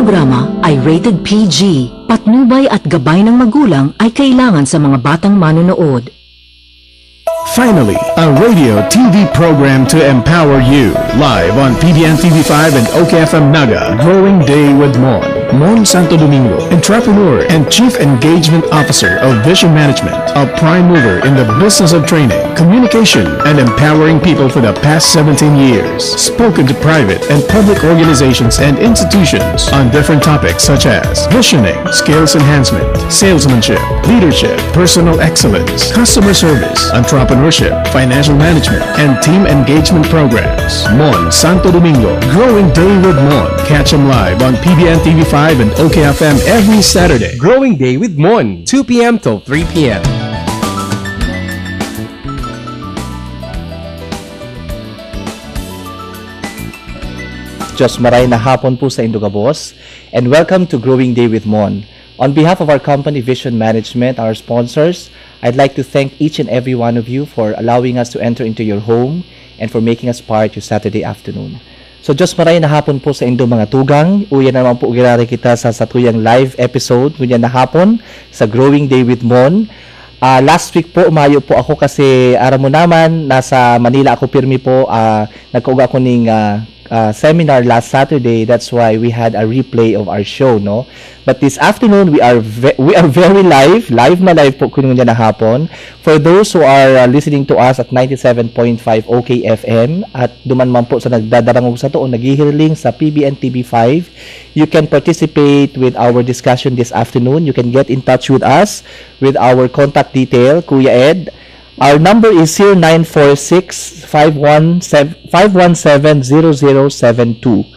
programa ay rated PG. Patnubay at gabay ng magulang ay kailangan sa mga batang manonood. Finally, a radio TV program to empower you. Live on PBN TV5 and OKFM Naga. Growing Day with Mon. Mon Santo Domingo, entrepreneur and Chief Engagement Officer of Vision Management, a prime mover in the business of training, communication, and empowering people for the past 17 years. Spoken to private and public organizations and institutions on different topics such as visioning, skills enhancement, salesmanship, leadership, personal excellence, customer service, entrepreneurship, financial management, and team engagement programs. Mon Santo Domingo, Growing Day with Mon. Catch him live on PBN TV5 and OKFM every Saturday. Growing Day with Mon, 2 p.m. till 3 p.m. Diyos maray na hapon po sa Induga Boss, and welcome to Growing Day with Mon. On behalf of our company Vision Management, our sponsors, I'd like to thank each and every one of you for allowing us to enter into your home and for making us part your Saturday afternoon. So, Diyos maray na hapon po sa indo mga tugang. Uya naman po ugirari kita sa satuyang live episode ngunyan na hapon sa Growing Day with Mon. Last week po, umayo po ako kasi araw mo naman, nasa Manila ako pirmi po. Nagkauga ako ng seminar last Saturday. That's why we had a replay of our show, no? But this afternoon, we are very live na live po kuno na hapon. For those who are listening to us at 97.5 OKFM at duman man po sa nagdadarangog sa to o naghihirling sa PBN TV5, you can participate with our discussion this afternoon. You can get in touch with us with our contact detail, Kuya Ed. Our number is 0946-517-0072.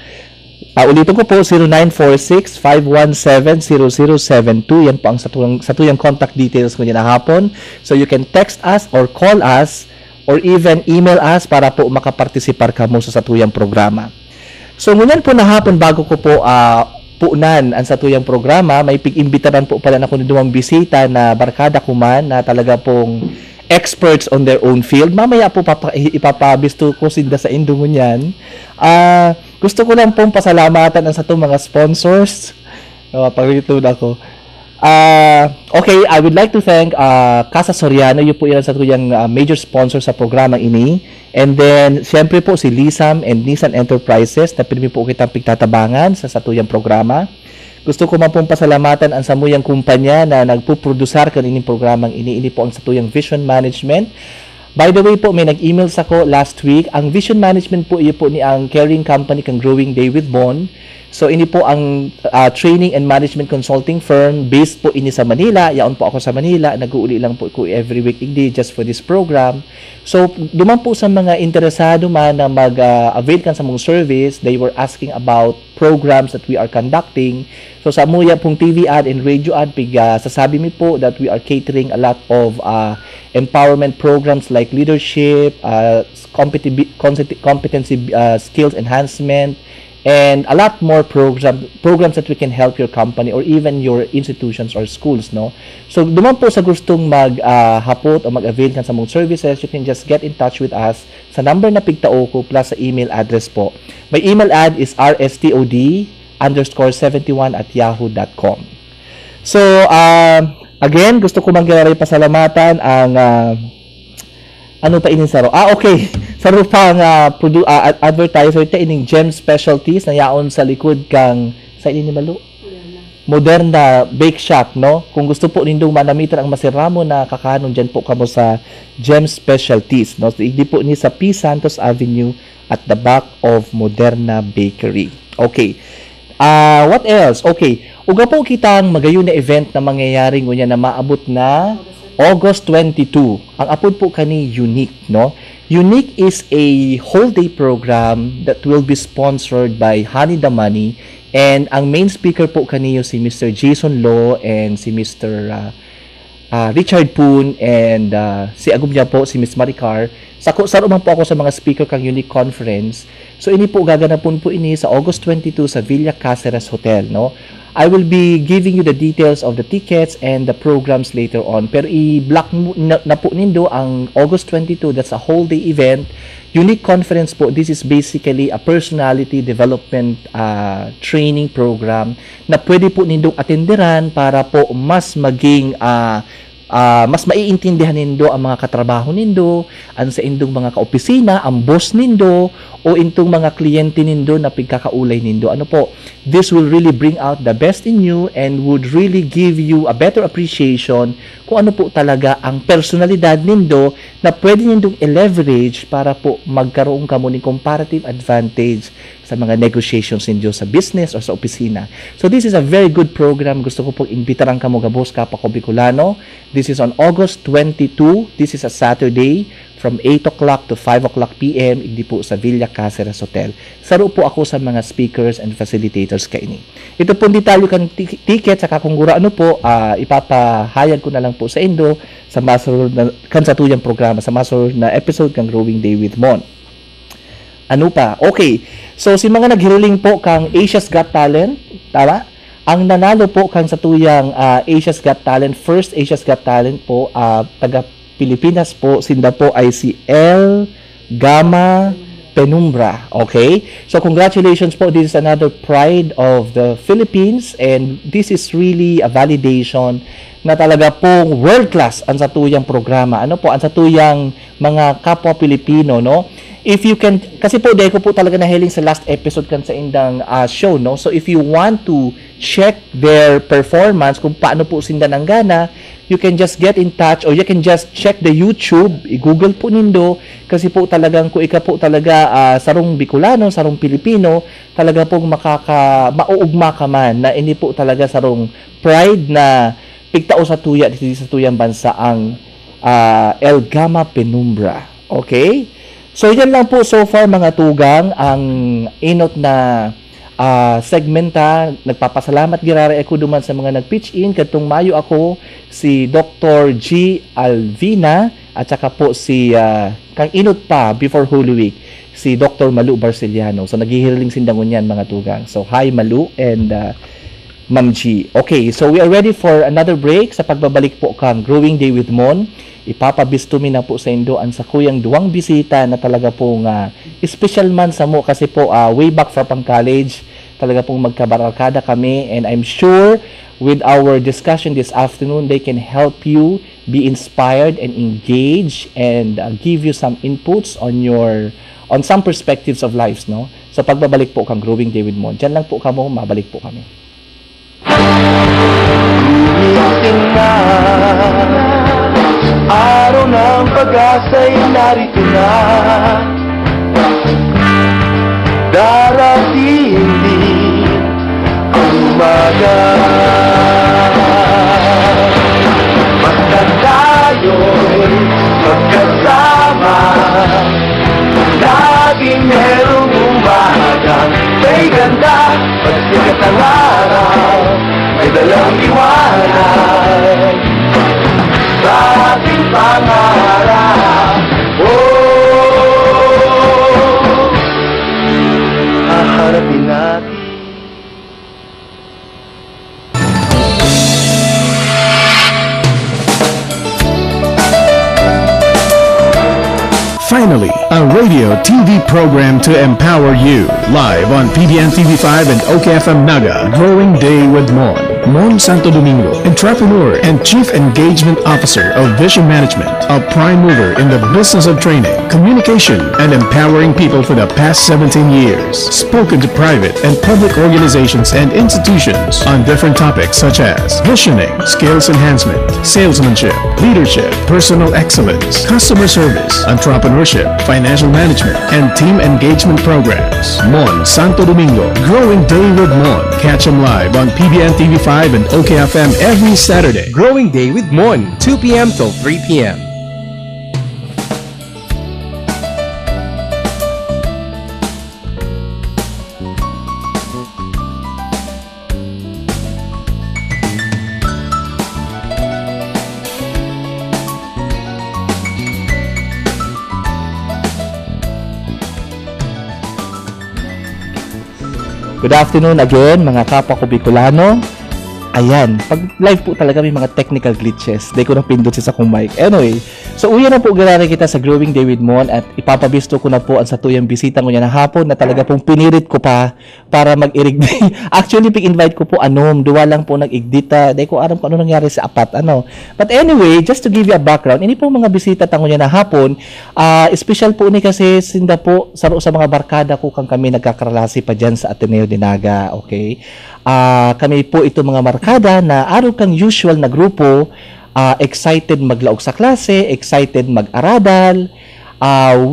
Ulitin ko po, 0946-517-0072. Yan po ang satuyang contact details ko na hapon. So you can text us or call us or even email us para po makapartisipar ka mo sa satuyang programa. So ngunyan po na hapon bago ko po puunan ang satuyang programa, may pig-imbitaran po pala na kuno dumang bisita na barkada kuman na talaga pong experts on their own field. Mamaya po ipapabisto ko sinda sa indungon yan. Gusto ko lang pong pasalamatan ang sa itong mga sponsors. Pag-ito na ko. Okay, I would like to thank Casa Soriano. Yun po yan sa tuyang major sponsor sa programang ini. And then, siyempre po si Lisam and Nissan Enterprises na pinili po kitang pigtatabangan sa satuyang programa. Gusto ko man pong pasalamatan ang samuyang kumpanya na nagpuprodusar kanining programang ini po ang satuyang Vision Management. By the way po, may nag-email sa ko last week. Ang Vision Management po, iyo po ni ang caring company kang Growing Day with Mon. So, ini po ang training and management consulting firm based po ini sa Manila. Yaon po ako sa Manila. Nag-uuli lang po ko every week day just for this program. So, duman po sa mga interesado man na mag-avail kan sa mong service, they were asking about programs that we are conducting. So, sa muya pong TV ad and radio ad, sasabi mi po that we are catering a lot of empowerment programs like leadership, competency skills enhancement, and a lot more programs that we can help your company or even your institutions or schools, no? So, duman po sa gustong mag-hapot o mag-avail kan sa mong services, you can just get in touch with us sa number na pigtao ko plus sa email address po. My email ad is rstod_71@yahoo.com. So, again, gusto ko magkaroon pasalamatan ang ano pa inin saro? Okay. Saro pang advertiser ta ining Gem Specialties na yaon sa likod kang sa ini malo. Moderna Bake Shop, no? Kung gusto po nindong manamitan ang masiramo na kakanon diyan po kamo sa Gem Specialties, no? So, hindi po ni sa P. Santos Avenue at the back of Moderna Bakery. Okay. What else? Okay. Uga po kitang magayon na event na mangyayari ngunya na maabot na August 22. Ang apod po kani Unique, no? Unique is a whole day program that will be sponsored by Honey the Money, and ang main speaker po kaniyo si Mr. Jason Law and si Mr. Richard Poon and si agum niya po si Miss Maricar. Saro man po ako sa mga speaker kang Unique Conference. So ini po gaganapon po ini sa August 22 sa Villa Caceres Hotel, no? I will be giving you the details of the tickets and the programs later on. Pero i-block na po nindo ang August 22. That's a whole day event. Unique conference po. This is basically a personality development training program na pwede po nindong atenderan para po mas maging mas maiintindihan nindo ang mga katrabaho nindo, ang sa indong mga kaopisina, ang boss nindo, o intong mga kliyente nindo na pagkakaulay nindo. Ano po, this will really bring out the best in you and would really give you a better appreciation kung ano po talaga ang personalidad nindo na pwede nindong i-leverage para po magkaroon ka mo ng comparative advantage sa mga negotiations nindo sa business or sa opisina. So this is a very good program. Gusto ko pong imbitaran ka mo gabos kapwa ko Bicolano. This is on August 22. This is a Saturday from 8 o'clock to 5 o'clock p.m. Hindi po sa Villa Caceres Hotel. Saro po ako sa mga speakers and facilitators kaini. Ito po detalyo kan ticket sa kakungura ano po, ipapahayag ko na lang po sa Indo sa masunod na kan sa tuyang programa, sa masunod na episode kang Growing Day with Mon. Ano pa? Okay. So si mga naghiruling po kang Asia's Got Talent, tama? Ang nanalo po kang sa tuyang Asia's Got Talent, first Asia's Got Talent po, taga Pilipinas po, sinda po ay si El Gama Penumbra. Okay? So congratulations po. This is another pride of the Philippines and this is really a validation na talaga pong world class ang satuyang programa. Ano po, ang satuyang mga kapwa Pilipino, no? If you can, kasi po dahil ko po talaga nahiling sa last episode kan sa indang show, no? So if you want to check their performance, kung paano po sinda ng gana, you can just get in touch or you can just check the YouTube, i-google po nindo, kasi po talagang kung ika po talaga sarong Bicolano, sarong Pilipino, talaga pong mauugma ka man na hindi po talaga sarong pride na pigtao sa tuya, dito sa tuyang bansa ang El Gama Penumbra. Okay? So, yan lang po so far mga tugang ang inot na segmenta. Nagpapasalamat girara ako duman sa mga nag-pitch in. Katong Mayo ako, si Dr. G. Alvina at saka po si kang inot pa before Holy Week, si Dr. Malu Barceliano. So, naghihiling sindangon yan mga tugang. So, hi Malu and Ma'am G. Okay, so we are ready for another break. Sa pagbabalik po kang Growing Day with Mon, ipapabistumi na po sa Indo ang sa kuyang duwang bisita na talaga pong special man sa mo kasi po way back from college talaga pong magkabarakada kami and I'm sure with our discussion this afternoon they can help you be inspired and engage and give you some inputs on some perspectives of lives, no? So pagbabalik po kang Growing Day with Mon, dyan lang po kamo, mabalik po kami. Araw ng pag-asa'y narito na, darating din ang umaga. Basta tayo'y magkasama, laging merong umagang may ganda. Pagsikat ang araw, may dalang liwanag sa ating pangarap. Oh, haharapin natin. Finally, a radio TV program to empower you. Live on PBN TV5 and OKFM Naga. Growing Day with Mon. Mon Santo Domingo, entrepreneur and Chief Engagement Officer of Vision Management, a prime mover in the business of training, communication, and empowering people for the past 17 years. Spoken to private and public organizations and institutions on different topics such as visioning, skills enhancement, salesmanship, leadership, personal excellence, customer service, entrepreneurship, financial management, and team engagement programs. Mon Santo Domingo, Growing Day with Mon. Catch them live on PBN TV5 and OKFM every Saturday. Growing Day with Mon, 2 p.m. till 3 p.m. Good afternoon again, mga kapwa ko Bicolano. Ayan, pag live po talaga may mga technical glitches. Di ko na pindot sa kong mic. Anyway, so uyan na po ganarin kita sa Growing Day with Mon at ipapabisto ko na po ang satuyang bisita ko niya na hapon na talaga pong pinirit ko pa para mag-irig. Actually, pig-invite ko po duwa lang po nag-igdita. Di ko alam kung ano nangyari sa apat, But anyway, just to give you a background, ini po mga bisita tango niya na hapon, special po ni kasi sinda po sa mga barkada ko kang kami nagkakaralasi pa dyan sa Ateneo de Naga, okay? Kami po ito mga markada na araw kang usual na grupo, excited maglaog sa klase, excited mag-aradal.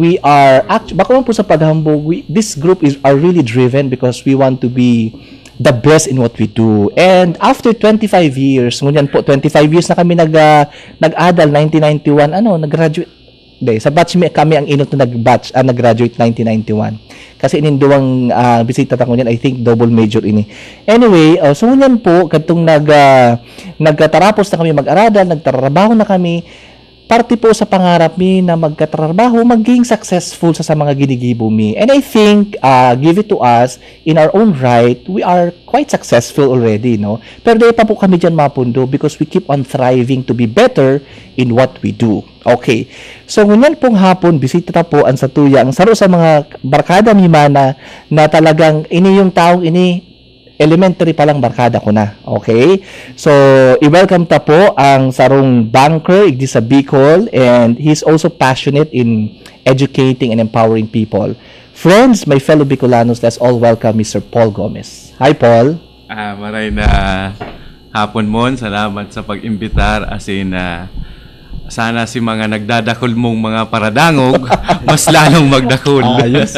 We are baka man po sa paghambog, this group are really driven because we want to be the best in what we do. And after 25 years, ngunyan po 25 years na kami nag-adal 1991, nag-graduate. Sa batch kami ang inot na nag-graduate 1991. Kasi ininduwang bisita ta ko niyan, I think double major ini. Anyway, so ngunyan po kadtong nagtarapos na kami mag-aral, nagtrabaho na kami. Parte po sa pangarap mi na magkatrabaho, maging successful sa mga ginigibo mi. And I think, give it to us, in our own right, we are quite successful already, no? Pero di pa po kami dyan mapundo because we keep on thriving to be better in what we do. Okay. So, ngunyan pong hapon, bisita po ang satuya, ang saro sa mga barkada mi mana na talagang ini yung taong ini elementary pa lang barkada ko na. Okay? So, i-welcome ta po ang sarong banker, igdi sa Bicol, and he's also passionate in educating and empowering people. Friends, my fellow Bicolanos, let's all welcome Mr. Paul Gomez. Hi, Paul. Maray na hapon mo. Salamat sa pag-imbitar. As in, sana si mga nagdadakol mong mga paradangog, mas lalong magdakol. Ayos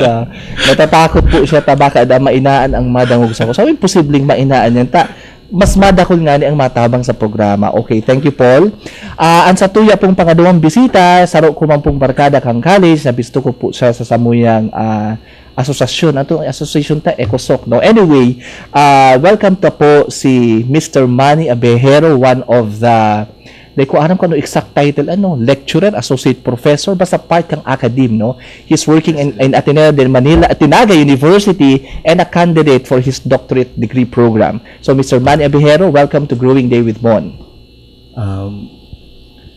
natatakot po siya baka mainaan ang madangog sa ko. So, posibleng mainaan yan. Mas madakol nga ni ang matabang sa programa. Okay, thank you, Paul. Ang satuya pong pangadawang bisita, saro ko man pong barkada kang college, nabisto ko po siya sa samuyang asosasyon. Ato association ta ECOSOC, no? Anyway, welcome to po si Mr. Manny Abejero, one of the Di ko alam kung ano exact title, lecturer, associate professor, basta part kang academe, no? He's working in Ateneo de Manila, Atinaga University, and a candidate for his doctorate degree program. So, Mr. Manny Abejero, welcome to Growing Day with Mon.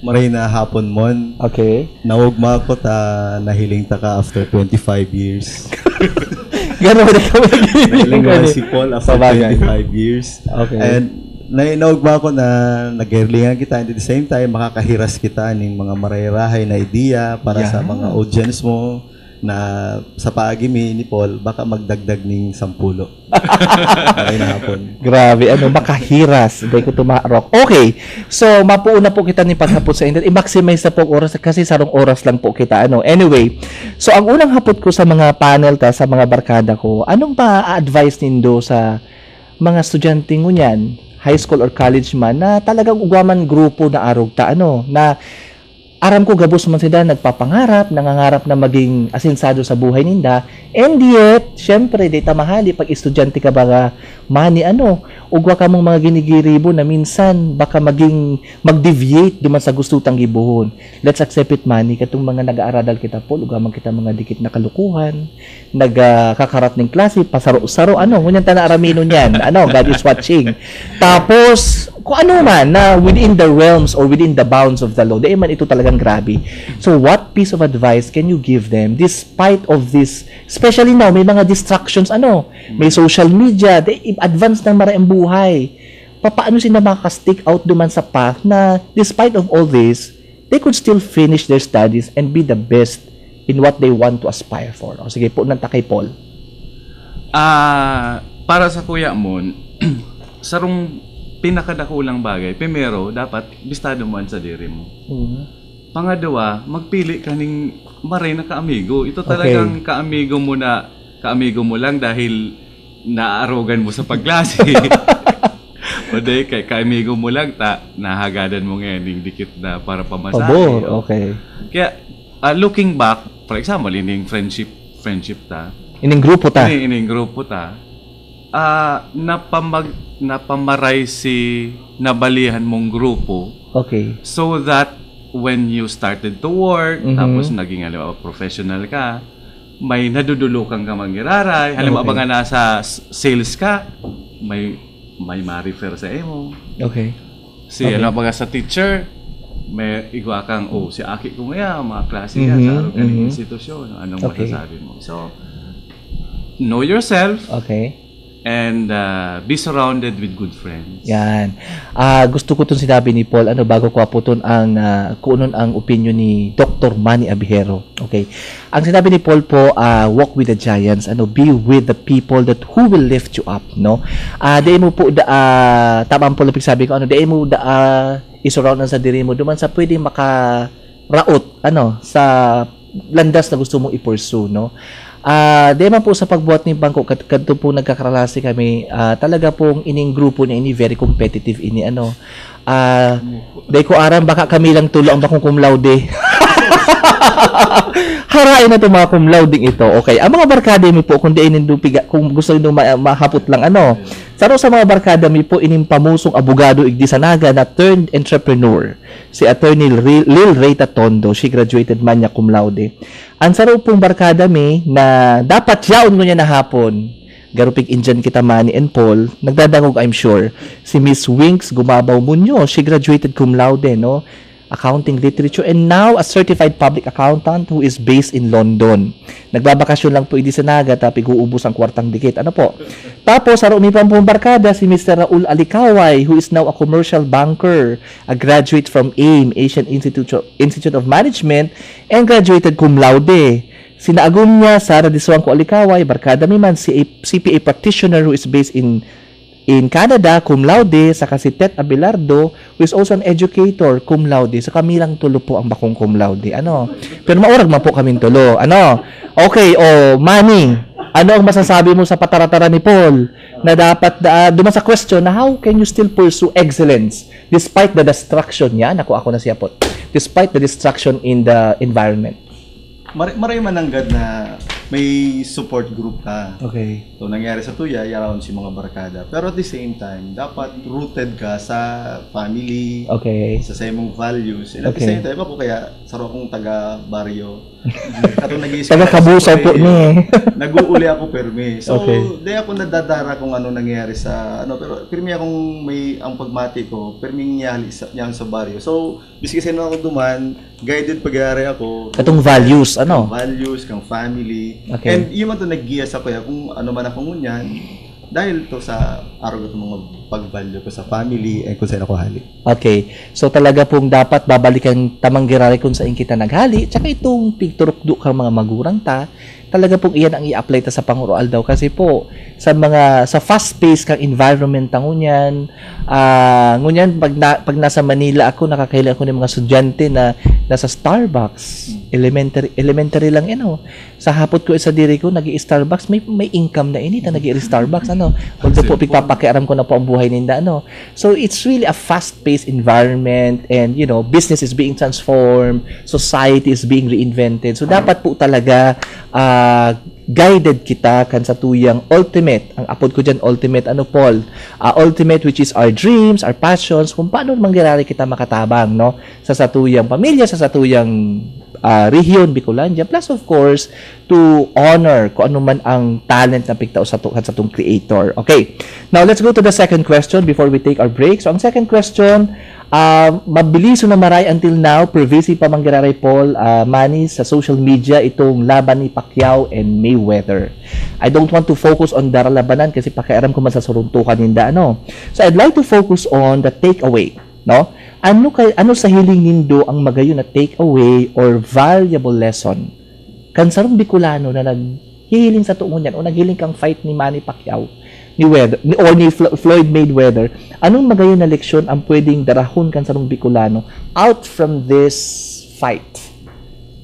Maray na hapon, Mon. Okay. Nawagma ko nahiling ta ka after 25 years. Gano'n ba na kami? Nahiling ko si Paul after 25 years. Okay. And nainawagma ko na nag-earlingan kita and at the same time makakahiras kita ng mga marayrahay na ideya para sa mga audience mo na sa paagimi ni Paul baka magdagdag ng 10. Maray na hapon. Grabe, makahiras. Hindi ko tumarok. Okay. So, mapuuna po kita ni paghapot sa internet. I-maximize na po oras kasi sarong oras lang po kita. Anyway, so ang unang hapot ko sa mga panel sa mga barkada ko, anong pa-advise nindo sa mga estudyante ngunyan? High school or college man na talagang ugaman grupo na arog na aram ko gabos man sila nagpapangarap, nangangarap na maging asinsado sa buhay ninda, and yet syempre data mahali pag estudyante ka ba mani ugwa ka mong mga ginigiribo na minsan baka mag-deviate duman sa gusto tang gibuhon. Let's accept it, mani katong mga nag-aaradal kita po ugaman kita mga dikit na kalukuhan, nagkakarat ng klase pasaro-saro ngunyan ta na aramino niyan God is watching. Tapos kung ano man na within the realms or within the bounds of the law, di man ito talagang grabe. So what piece of advice can you give them despite of this, especially now may mga distractions may social media, advance ng maraming buhay. Paano sila makaka-stick out duman sa path na despite of all this, they could still finish their studies and be the best in what they want to aspire for. Sige po, nanta kay Paul. Para sa kuya mo, sarong pinakadakulang bagay, primero, dapat bistado mo sa diri mo. Pangalawa, magpili ka ng maray na kaamigo. Ito talagang kaamigo mo lang dahil naaarogan mo sa pagklase. O di, kaamigo mo lang, nahagadan mo ngayon yung dikit na para pamasahe. Pabor, okay. Kaya, looking back, for example, ining friendship ta. Ining grupo ta. Ining grupo ta. Napamaray si nabalihan mong grupo. Okay. So that when you started to work, tapos naging professional ka, may nadudulukan ka manggiraray. Halimbawa ba nga nasa sales ka, may ma-refer sa imo. Okay. Halimbawa sa teacher, may igwa kang, si Aki ko nga, mga klase ka sa araw kaning institusyon. Anong masasabi mo? So, know yourself. Okay. And be surrounded with good friends. Yan. Gusto ko itong sinabi ni Paul, bago ko aputon kunon ang opinion ni Dr. Manny Abihero. Okay. Ang sinabi ni Paul po, walk with the giants, be with the people who will lift you up, no? Di mo po, tama po lang sabi ko, di mo isurround sa diri mo, duman sa pwedeng makaraot, sa landas na gusto mong i-pursue, no? Di man po sa pagbuhat ni bangko kadto po nagkakaralasi kami, talaga pong ining grupo ni ini very competitive ini dahil ko aram baka kami lang tulo ang bakong cum laude. Harain na ito mga cum laude ito. Okay, ang mga barkada mi po kung gusto niyo mahapot lang saro sa mga barkada mi po ining pamusong abogado igdi sa Naga na turned entrepreneur, si Attorney Lil Reyta Tondo. She graduated man niya cum laude. Ang saro pong barkada mi na dapat yaon mo niya na hapon. Garupig Indian kita Manny and Paul, nagdadangog I'm sure. Si Miss Winks Gumabaw Muñoz, she graduated cum laude, no? Accounting Literature, and now a certified public accountant who is based in London. Nagbabakasyon lang po idi sa Naga tapos uubos ang kwartang dikit. Tapos sa umi pang barkada si Mr. Raul Alicaway, who is now a commercial banker, a graduate from AIM, Asian Institute of Management, and graduated cum laude. Sinaagum niya Sara Diswangco Alicaway, barkada mi man, si CPA practitioner who is based in Canada, cum laude, saka si Tet Abelardo, who is also an educator, cum laude. So kami lang tulo po ang bakong cum laude. Pero maurag man po kaming tulo. Okay, Manny, ano ang masasabi mo sa pataratara ni Paul na dapat duman sa question na how can you still pursue excellence despite the distraction niya? Ako na siya po. Despite the distraction in the environment. Maray mananggad na may support group ka. Okay. So, nangyari sa tuya, around si mga barkada. Pero at the same time, dapat rooted ka sa family, sa imong values. And at the same time, ako kaya, saro akong taga-baryo. Katong nag-iisip. Taga-kabusaw po ni. Nag-uuli ako permi. So, di ako nadadara kung ano nangyari sa, pero permi akong ang pagmati ko, permi niyali sa baryo. So, biski sa ako duman, guided pag-aari ako. Katong values, Values, kang family. Okay. And yun man ito nag-giya sa kuya kung ano man akong ngunyan dahil to sa araw ko mga pag-value ko sa family and kung saan ako hali. Okay. So talaga pong dapat babalikan tamang girari kung saan kita naghali. Tsaka itong pigturukdo kang mga magurang talaga pong iyan ang i-apply ta sa pangurual daw kasi po sa fast-paced kang environment ngunyan pag nasa Manila ako nakakahila ako ng mga estudyante na nasa Starbucks elementary lang sa hapot ko sa diri ko nag-i-Starbucks may income na inita nag-i-Starbucks although po pigpapakiaram ko na po ang buhay ninda so it's really a fast-paced environment and business is being transformed, society is being reinvented, so dapat po talaga guided kita kan sa tuyang ultimate, ang apod ko dyan ultimate Paul, ultimate which is our dreams, our passions, kung paano mangyari kita makatabang sa satuyang pamilya, sa satuyang rehiyon Bicolandia, plus of course to honor kung ano man ang talent na pigtao sa itong creator. Okay, now let's go to the second question before we take our break. So ang second question, mabilis na maray until now, pervasive pa manggiraray Paul, Manny, sa social media itong laban ni Pacquiao and Mayweather. I don't want to focus on daralabanan kasi pakiaram ko man sa suruntukan ninda So I'd like to focus on the takeaway, Ano sa hiling nindo ang magayon na takeaway or valuable lesson kan sarong Bicolano na naghihiling sa tuon yan o naghiling kang fight ni Manny Pacquiao ni Floyd Mayweather, anong magayon na leksyon ang pwedeng darahon kan sarong Bicolano out from this fight?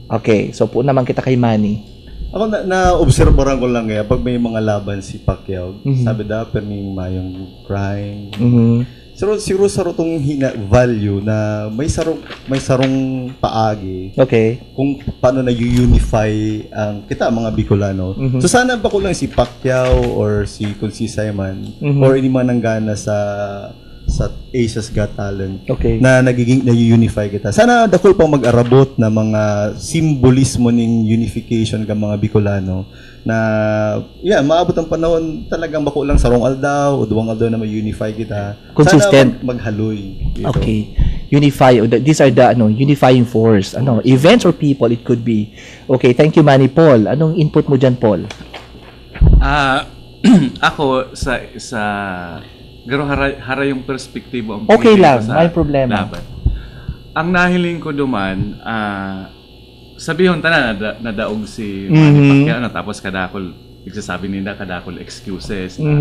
Okay, so po naman kita kay Manny. Ako na-obserbaran ko lang pag may mga laban si Pacquiao, sabi dapat may mayong crime. Siguro sarong value na may sarong paagi. Okay. Kung paano na unify ang kita mga Bicolano. So sana ba ko lang si Pacquiao or si Simon or hindi man nanggana sa Asia's Got Talent Okay. na na-unify kita. Sana dakol pang mag-arabot na mga simbolismo ning unification ka mga Bicolano na maabot ang panahon talagang bako lang sarong aldaw o duwang aldaw na ma-unify kita. Consistent. Sana maghaloy. Dito. Okay. Unify. These are the unifying force. Events or people it could be. Okay, thank you Manny. Paul, anong input mo dyan, Paul? Ako sa garo hara yung perspektibo ang Okay pinili lang, ko sa may problema. laban. Ang nahiling ko duman, sabihon tanan nadaog si Manny Pacquiao tapos kadakol nagsasabi nila kadakol excuses na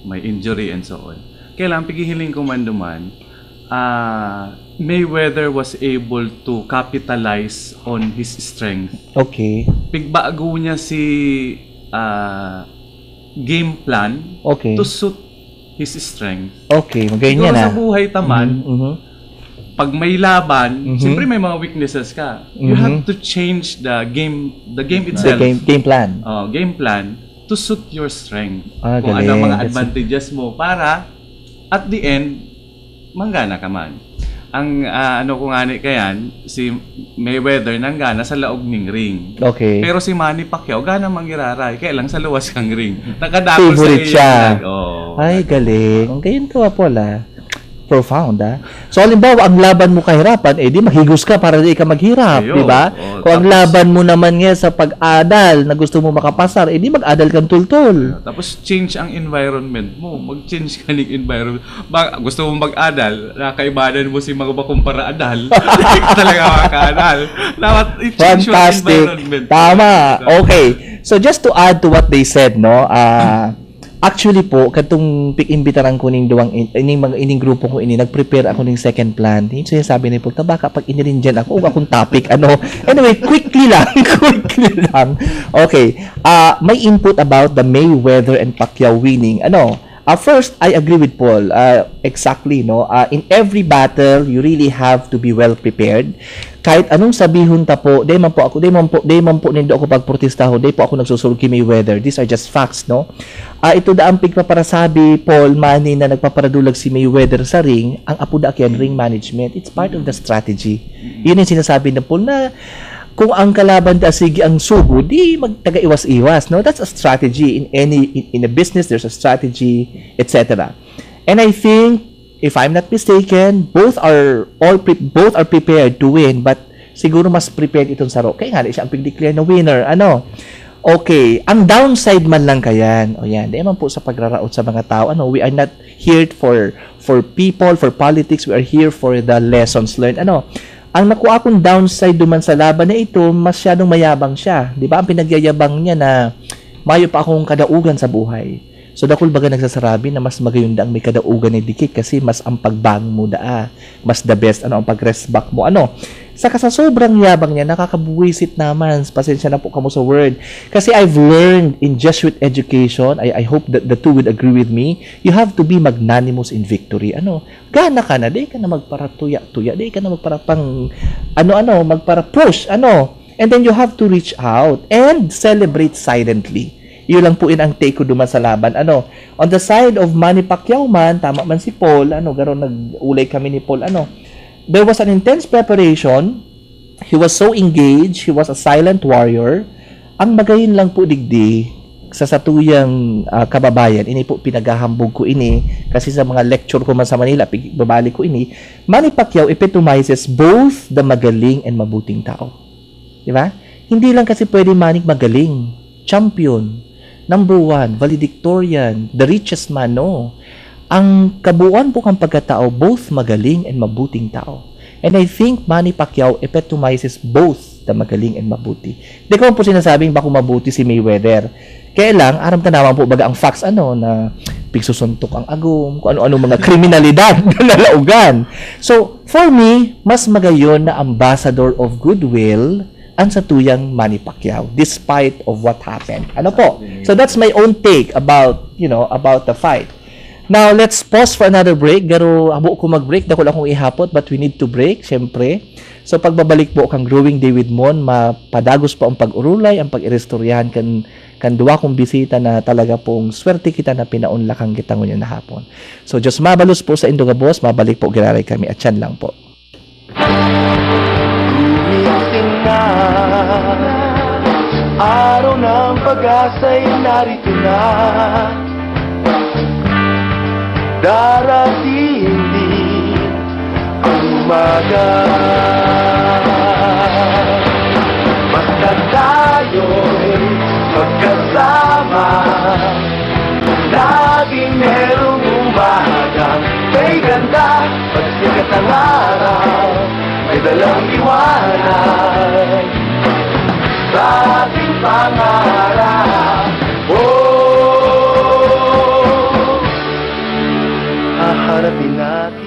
may injury and so on. Kailan pigihiling ko man duman, Mayweather was able to capitalize on his strength. Okay. Pigbago niya si game plan to suit his strength. Okay, magayon yan sa buhay taman, pag may laban, siyempre may mga weaknesses ka. You have to change the game itself. The game plan. Game plan to suit your strength. Kung Galing. ano ang mga advantages mo para at the end manggana ka man. Ang ano ko ngani kayan, si Mayweather nanggana sa laog ning ring. Okay. Pero si Manny Pacquiao gana manggiraray, kaya lang sa luwas kang ring. Nakadakol sa Favorite siya. Ay, Ay, galing. Ang gayon to, Paul, profound, So, halimbawa, ang laban mo kahirapan, di mahigos ka para di ka maghirap, Ayun. di ba? Kung ang laban mo naman nga sa pag-adal na gusto mo makapasar, di mag-adal kang tultol. Tapos change ang environment mo. Mag-change ka ng environment. Gusto mo mag-adal, nakaibadan mo si mga bakumpara adal. Hindi ka talaga makaka-adal. Dapat i-change yung Fantastic. environment. Tama. Okay. So, just to add to what they said, actually po, katong pik-imbitaran ko ning duwang ining grupo ko nag-prepare ako ning second plan. Yung sinasabi ni Paul, baka pag inirin dyan ako, akong topic, Anyway, quickly lang. Okay. May input about the Mayweather and Pacquiao winning. First, I agree with Paul. Exactly, in every battle, you really have to be well prepared. Kahit anong sabihon ta po, di man po nindo ako pagprotestaho, di po ako nagsusulog kay Mayweather. These are just facts, ito da ang pigpaparasabi, Paul, Manny, na nagpaparadulag si Mayweather sa ring, ang apo da kyan ring management. It's part of the strategy. Yun yung sinasabi ng Paul na kung ang kalaban da sige ang sugo, di magtaga-iwas-iwas, That's a strategy in a business. There's a strategy, etc. And I think, if I'm not mistaken, both are prepared to win, but siguro mas prepared itong saro. Kaya nga siya ang pig-declare na winner. Okay, ang downside man lang kayan. Yan, di man po sa pagraraot sa mga tao. We are not here for people, for politics. We are here for the lessons learned. Ang nakuha akong downside duman sa laban na ito, masyadong mayabang siya. Di ba? Ang pinagyayabang niya na mayo pa akong kadaugan sa buhay. So, dakol baga nagsasarabi na mas magayon da ang may kadaugan ni dikit kasi mas ang pagbang mo mas the best, ang pag-rest back mo. Saka sa sobrang yabang niya, nakakabuwisit naman. Pasensya na po kamo sa word. Kasi I've learned in Jesuit education, I hope that the two would agree with me, you have to be magnanimous in victory. Gana ka na, di ka na magparatuya-tuya, di ka na magparapang, magpara-push, And then you have to reach out and celebrate silently. Yun lang po ang take ko duman sa laban. On the side of Manny Pacquiao man, tama man si Paul, garo nag-ulay kami ni Paul, there was an intense preparation. He was so engaged. He was a silent warrior. Ang magayin lang po digdi sa satuyang kababayan, ini po pinagahambog ko kasi sa mga lecture ko man sa Manila, babalik ko Manny Pacquiao epitomizes both the magaling and mabuting tao. Di ba? Hindi lang kasi pwede Manny magaling, champion, number 1, valedictorian, the richest man, Ang kabuuan po kang pagkatao, both magaling and mabuting tao. And I think Manny Pacquiao epitomizes both the magaling and mabuti. Hindi ko po sinasabing bako mabuti si Mayweather. Kaya lang, aram tanawan po baga ang facts na pigsusuntok ang agum, kung ano-ano mga kriminalidad na nalaugan. So, for me, mas magayon na ambassador of goodwill ang satuyang Manny Pacquiao despite of what happened. So, that's my own take about, about the fight. Now, let's pause for another break. Garo, abo ko mag-break. Dako lang akong ihapot, but we need to break, syempre. So, pagbabalik po kang Growing Day with Mon, mapadagos pa ang pag-urulay, ang pag-irestoryahan kan duwa kong bisita na talaga pong swerte kita na pinaunlakang kita ngunyan na hapon. So, Diyos mabalos po sa Indoga Boss, mabalik po giraray kami at yan lang po. Gumising na, araw ng pag-asa'y narito na. Darating din ang umaga. Basta tayo'y magkasama, laging merong umaga. May ganda, pagsikat ng araw, may dalang liwanag sa ating pangarap. Oh, haharapin natin.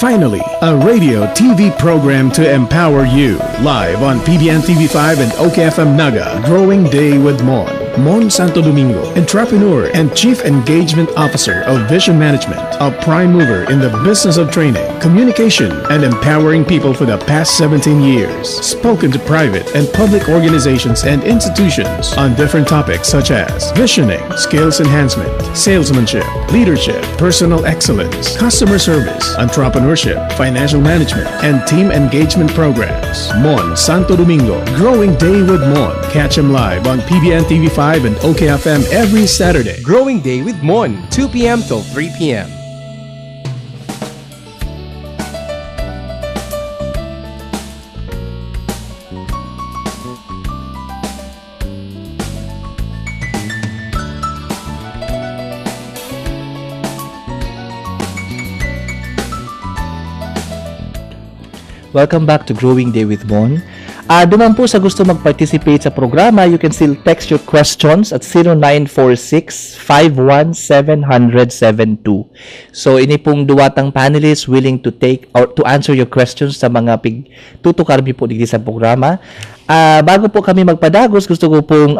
Finally, a radio TV program to empower you. Live on PBN TV5 and OKFM Naga, Growing Day with Mon. Mon Santo Domingo, entrepreneur and chief engagement officer of Vision Management, a prime mover in the business of training, communication, and empowering people for the past 17 years. Spoken to private and public organizations and institutions on different topics such as visioning, skills enhancement, salesmanship, leadership, personal excellence, customer service, entrepreneurship, financial management, and team engagement programs. Mon Santo Domingo, Growing Day with Mon. Catch him live on PBN TV5 and OKFM every Saturday. Growing Day with Mon, 2 p.m. till 3 p.m. Welcome back to Growing Day with Mon. Duman po sa gusto mag-participate sa programa, you can still text your questions at 0946-517-70072. So, ini pong duwatang panelists willing to take or to answer your questions sa mga tutukarbi po dito sa programa. Bago po kami magpadagos, gusto ko pong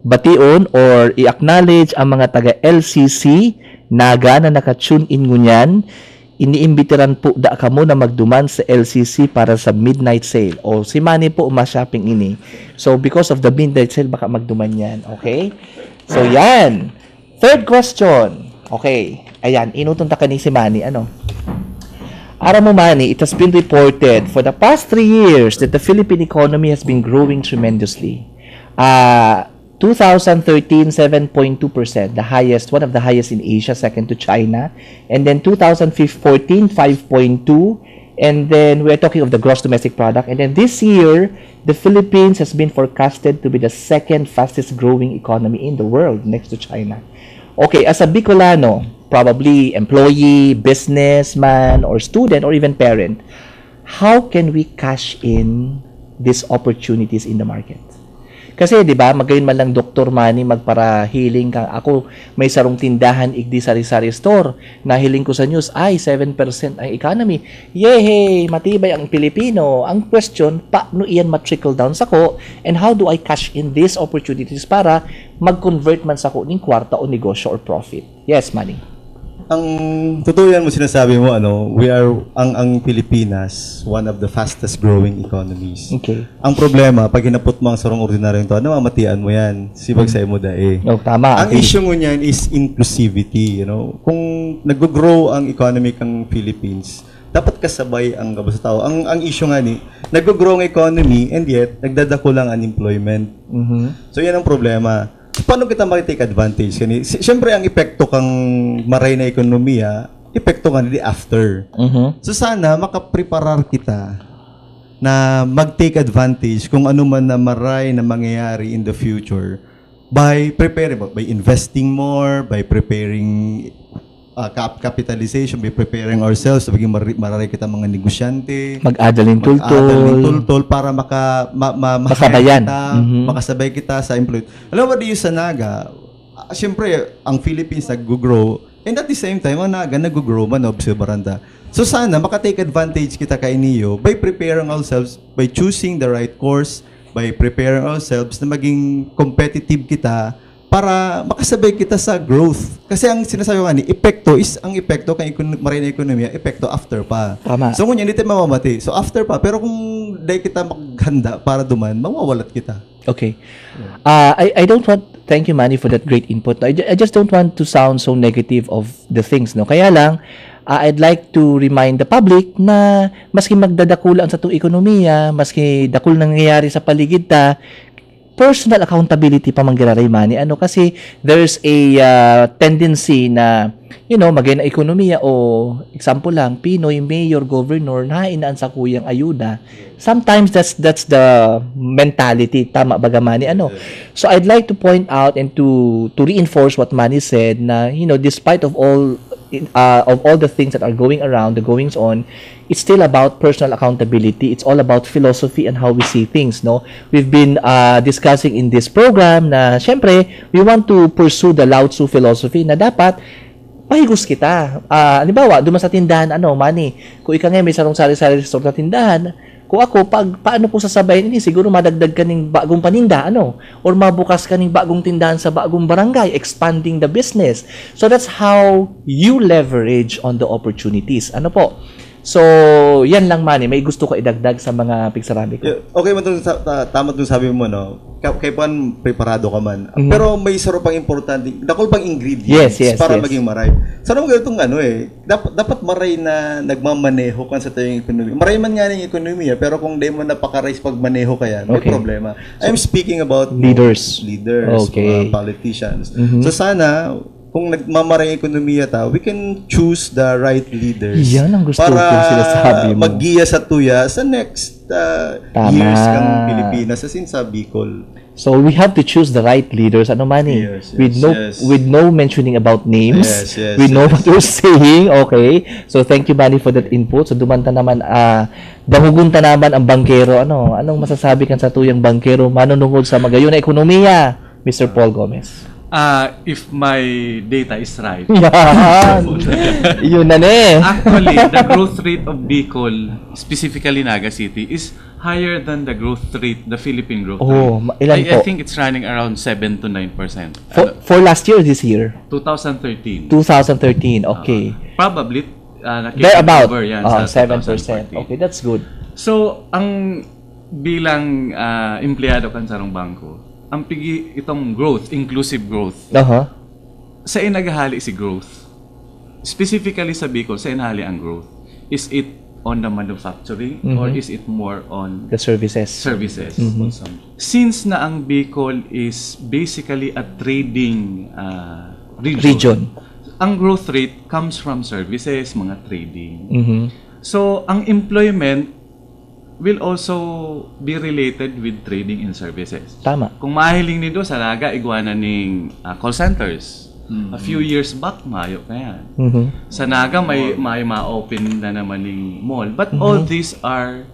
bation or i-acknowledge ang mga taga-LCC Naga na naka-tune in ngunyan. Iniimbitiran po da kamo na magduman sa LCC para sa midnight sale. O si Manny po shopping ini. So because of the midnight sale, baka magduman yan. Okay? So yan. Third question. Okay. Ayan. Inutunta ka ni si Manny. Ano? Ara mo Manny, it has been reported for the past 3 years that the Philippine economy has been growing tremendously. 2013, 7.2%, the highest, one of the highest in Asia, second to China. And then 2014, 5.2%. And then we're talking of the gross domestic product. And then this year, the Philippines has been forecasted to be the second fastest growing economy in the world, next to China. Okay, as a Bicolano, probably employee, businessman, or student, or even parent, how can we cash in these opportunities in the market? Kasi, di ba, magayon man lang Dr. Manny magpara-healing ka. Ako, may sarong tindahan igdi sari-sari store. Nahiling ko sa news, ay, 7% ang economy. Yehey, matibay ang Pilipino. Ang question, paano iyan ma-trickle down sa ko? And how do I cash in these opportunities para mag-convert man sa ko ng kwarta o negosyo or profit? Yes, Manny. Ang totoo yan mo sinasabi mo, we are, ang Pilipinas, one of the fastest growing economies. Okay. Ang problema, pag hinapot mo ang sarong ordinaryong to, mamatian mo yan. Sibag sa imo dae. No, tama. Ang issue mo niyan is inclusivity, Kung nag-grow ang economic ang Philippines, dapat kasabay ang kabasa tao. Ang issue nga ni, nag-grow ang economy and yet, nagdadako lang unemployment. Mm-hmm. So, yan ang problema. Paano kita makitake advantage? Siyempre, ang epekto kang maray na ekonomiya, epekto ka nila after. Mm-hmm. So, sana makapreparar kita na mag-take advantage kung ano man na maray na mangyayari in the future by preparing, by investing more, by preparing capitalization, by preparing ourselves, so maging maray kita mga negosyante, mag-adaling tultol para makasabayan kita, makasabay kita sa employee. Alam mo ba sa Naga, siyempre ang Philippines nag-grow and at the same time ang Naga nag-grow man obserbaranda. So sana makatake advantage kita kay niyo by preparing ourselves, by choosing the right course, by preparing ourselves na maging competitive kita para makasabay kita sa growth. Kasi ang sinasabi ko nga ang epekto kay maray na ekonomiya, epekto after pa. Tama. So, kung hindi tayo mamamati. So, after pa. Pero kung dahil kita maghanda para duman, mawawalat kita. Okay. I don't want, thank you Manny for that great input. I just don't want to sound so negative of the things, no? Kaya lang, I'd like to remind the public na maski magdadakulaan sa itong ekonomiya, maski dakul nangyayari sa paligid ta, personal accountability pa manggiraray Manny. Kasi there's a tendency na, magay na ekonomiya o example lang, Pinoy, mayor, governor, nainaan sa kuyang ayuda. Sometimes that's the mentality. Tama baga Manny? So I'd like to point out and to reinforce what Manny said na, despite of all the things that are going around, the goings on, it's still about personal accountability. It's all about philosophy and how we see things, no? We've been discussing in this program na, syempre, we want to pursue the Lao Tzu philosophy na dapat pahigos kita. Halimbawa, duman sa tindahan, Manny, kung ika ngayon may sarong-sari-sari store na tindahan, kung ako, paano po sasabayin ini? Siguro madagdag ka ng bagong paninda, or mabukas ka ng bagong tindahan sa bagong barangay, expanding the business. So that's how you leverage on the opportunities. Po? So, yan lang Manny. May gusto ko idagdag sa mga pigsarami ko. Okay man tama itong sabi mo, no? Kay pan preparado ka man. Pero may saro pang importante, dakol pang ingredients para maging maray. Sana mo ganitong dapat maray na nagmamaneho kan sa tayong ekonomiya. Maray man nga ng ekonomiya, pero kung di mo napaka-rise pag maneho ka yan, may problema. I'm speaking about leaders, mga politicians. So sana, kung nagmamaray ekonomiya we can choose the right leaders. Yan ang gusto para kong sinasabi mo. maggiya sa tuya sa next years kang Pilipinas as in sa Bicol. So we have to choose the right leaders, Manny? Yes, with no mentioning about names. Yes, we know what you're saying. Okay. So thank you Manny for that input. So dumanta naman dahugunta naman ang bangkero. Anong masasabi kan sa tuyang bangkero manunungod sa magayon na ekonomiya, Mr. Paul Gomez? If my data is right. Yun na Actually, the growth rate of Bicol, specifically Naga City, is higher than the growth rate, the Philippine growth rate. Ilan po? I think it's running around 7 to 9%. For last year or this year? 2013. 2013, okay. Probably, they're about sa 7%. 2014. Okay, that's good. So, ang bilang empleyado kan sarong bangko, ang pigi itong growth, inclusive growth. Sa inaghali si growth. Specifically sa Bicol, sa inahali ang growth. Is it on the manufacturing or is it more on the services? Since na ang Bicol is basically a trading region, ang growth rate comes from services, mga trading. So, ang employment will also be related with trading and services. Tama. Kung mahiling nido sa Naga, igwana ning call centers. A few years back, mayo pa yan. Sa Naga, may ma-open na naman ng mall. But all these are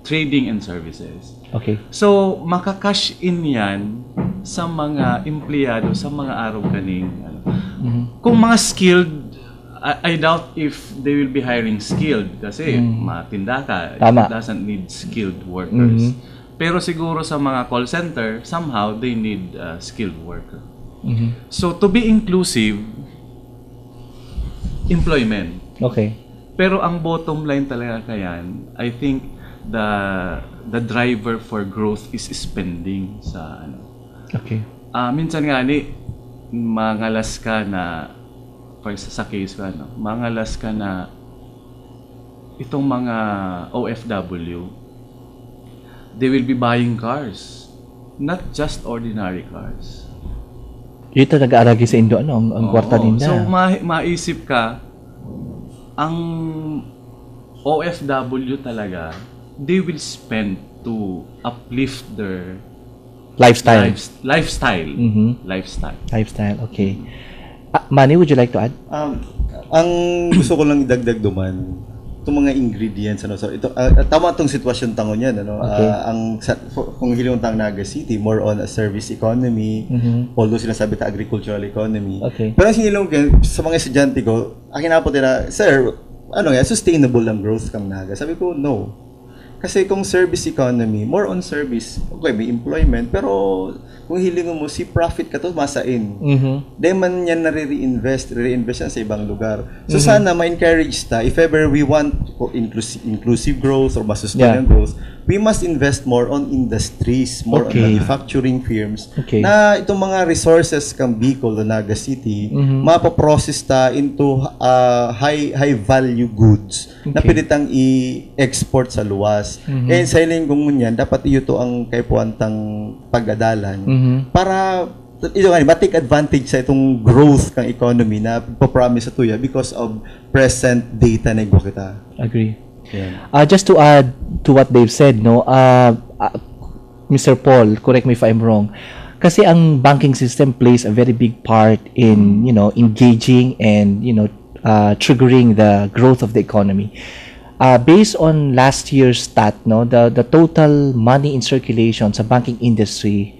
trading and services. Okay. So, makakash in yan sa mga empleyado, sa mga araw kaning. Kung mga skilled, I doubt if they will be hiring skilled kasi matinda ka. Tama. It doesn't need skilled workers. Pero siguro sa mga call center, somehow they need skilled worker. So to be inclusive, employment. Okay. Pero ang bottom line talaga kayan, I think the driver for growth is spending sa Okay. Minsan nga mangalas ka na sa case ka, mangalas ka na itong mga OFW, they will be buying cars, not just ordinary cars. Ito nag-aaragi sa Indo, ang kwarta ninda. So, maisip ka, ang OFW talaga, they will spend to uplift their lifestyle. Lifestyle, okay. Manny, would you like to add? Ang gusto ko lang idagdag duman, itong mga ingredients, so ito, tama itong sitwasyon tango niyan, Okay. Kung hilong tang Naga City, more on a service economy, although sinasabi ta agricultural economy. Okay. Pero ang sinilong sa mga estudyante ko, akin na po tira, sir, sustainable ang growth kang Naga? Sabi ko, no. Kasi kung service economy, more on service, okay, may employment, pero kung hilingan mo, si profit ka to, masain. Di man yan re-reinvest yan sa ibang lugar. So sana ma-encourage ta, if ever we want inclusive growth or sustainable growth, we must invest more on industries, more on manufacturing firms, na itong mga resources kang Bicol o Naga City, mapaprocess ta into high value goods na pinitang i-export sa luwas. Kaya sa iling kung yan, dapat ito ang kaipuantang pagadalan para ito nga, ma-take advantage sa itong growth ng economy na papromise sa tuya because of present data na igwa kita. Agree. Yeah. Just to add to what they've said, no, Mr. Paul, correct me if I'm wrong. Kasi ang banking system plays a very big part in, engaging and, triggering the growth of the economy. Based on last year's stat, no, the total money in circulation sa banking industry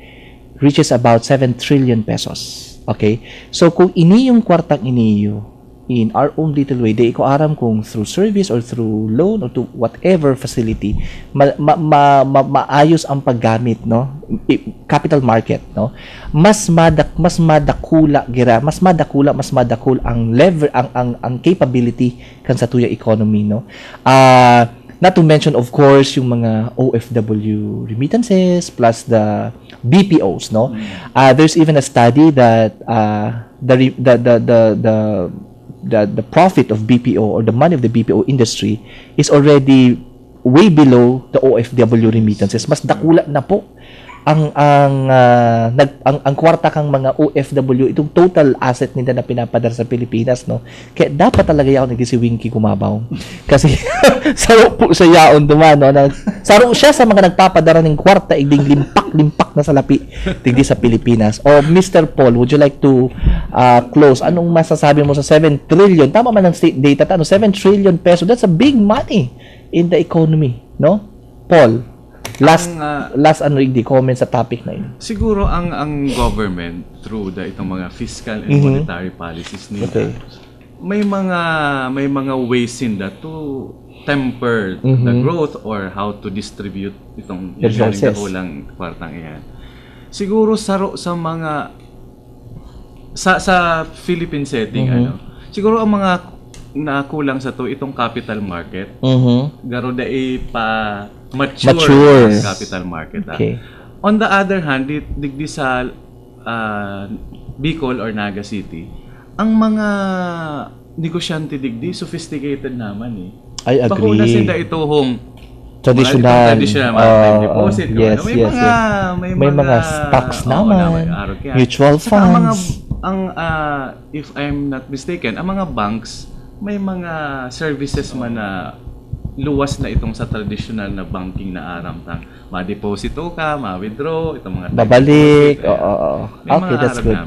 reaches about 7 trillion pesos. Okay? So kung ini yung kwartang iniyo in our own little way, di ko aram kung through service or through loan or to whatever facility, maayos ang paggamit, no? Capital market, no? Mas madakul ang lever ang capability kan sa tuya economy, no? Not to mention, of course, yung mga OFW remittances plus the BPOs, no? There's even a study that the profit of BPO or the money of the BPO industry is already way below the OFW remittances. Mas dakula na po ang kwarta kang mga OFW, itong total asset nila na pinapadala sa Pilipinas, no? Kaya dapat talaga yaon nagsi Winky kumabaw. Kasi saro po sa yaon duman, no? Saro siya sa mga nagpapadala ng kwarta igding limpak na sa lapi tigdi sa Pilipinas. O Mr. Paul, would you like to close? Anong masasabi mo sa 7 trillion? Tama man ang state data, 7 trillion peso. That's a big money in the economy, no? Paul, last di comment sa topic na yun. Siguro ang government through itong mga fiscal and monetary policies nila, may mga ways in that to temper the growth or how to distribute itong dahulang kwartang iyan. Siguro sa mga sa Philippine setting, siguro ang mga nakulang sa to itong capital market. Garo dai pa mature ang capital market. Okay. On the other hand, digdi sa Bicol or Naga City, ang mga negosyante digdi sophisticated naman eh. I agree. Bakuna sila ituhong traditional deposit. May mga stocks naman, mutual funds. If I'm not mistaken, ang mga banks may mga services man na luwas na itong sa traditional na banking na aramtang. Ma-deposito ka, ma-withdraw, itong mga babalik. Okay, that's good.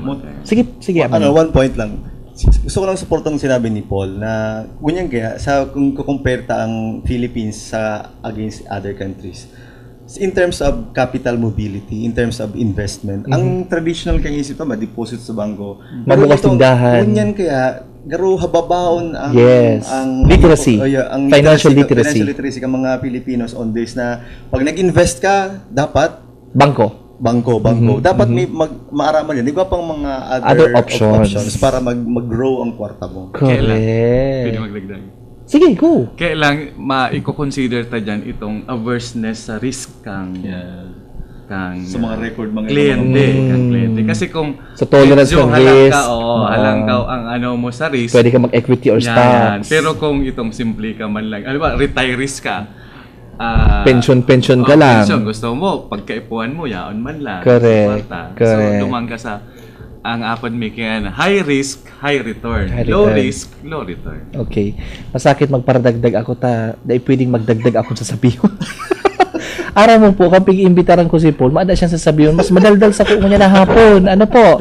Sige. One point lang. Gusto ko lang supportang sinabi ni Paul na kunyan kaya kung kukompare ta ang Philippines sa against other countries in terms of capital mobility, in terms of investment, ang traditional kang isip ma deposit sa bangko. Mabukas tindahan. Kunyan kaya garo hababaon ang literacy, ang financial literacy ng mga Filipinos on this na pag nag-invest ka dapat bangko. Dapat may maaraman yan. Di ba pang mga other options para mag-grow ang kwarta mo. Correct. Pwede magdagdag. Sige, go. Kailang i-consider ta dyan itong averseness sa risk kang sa mga record mga kliyente. Kasi kung sa tolerance ng risk, alang ka ang ano mo sa risk, pwede ka mag-equity or stocks. Pero kung itong simple ka man lang, retirees ka, pension ka lang. Pension, gusto mo, pagkaipuan mo, yaon man lang. Correct. So, dumang ka sa ang apad may kaya high risk, high return. Low risk, low return. Okay. Masakit magparadagdag ako dahil pwedeng magdagdag ako sa sabihin. Araw mo po, kapag iimbitaran ko si Paul, maada siyang sasabihin, mas madaldal sa kuko niya na hapon. Ano po?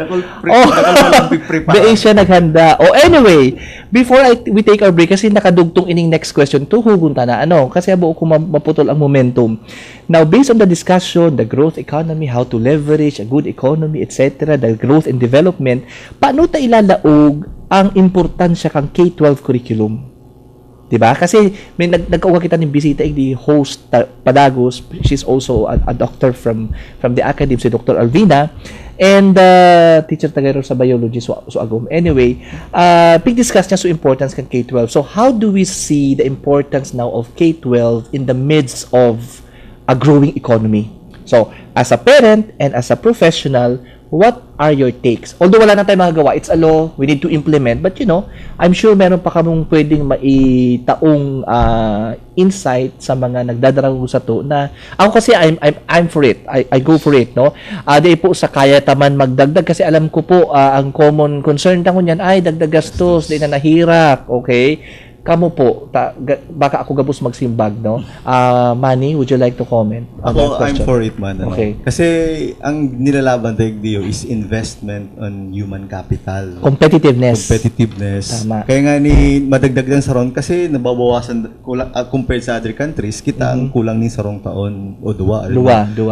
Dahil siya naghanda. Anyway, before we take our break, kasi nakadugtong ining next question, hugunta na. Kasi abo ko maputol ang momentum. Now, based on the discussion, the growth economy, how to leverage a good economy, etc., the growth and development, paano ta ilalaog ang importansya kang K-12 curriculum? Diba? Kasi may nagkauha kita ng bisita the host Padagos. She's also a doctor from the academy, si Dr. Alvina, and teacher tagaro sa biology so agom. Anyway, big discuss niya so importance kan K-12. So how do we see the importance now of K-12 in the midst of a growing economy? So, as a parent and as a professional, what are your takes? Although wala na tayong magagawa, it's a law, we need to implement, but I'm sure meron pa kamong pwedeng maitaong insight sa mga nagdadarang sa to na ako kasi I'm for it. I go for it, no? Di po sa kaya taman magdagdag kasi alam ko po ang common concern tangon yan ay dagdag gastos, di na nahirap, okay? Kamo po, baka ako gabos magsimbag, no? Manny, would you like to comment? Ako, I'm for it, man. Okay. Kasi ang nilalaban tayo dito is investment on human capital. Competitiveness. Tama. Kaya nga ni madagdagan sa ron kasi nababawasan compared sa other countries, kita ang kulang ni sa rong taon o duwa.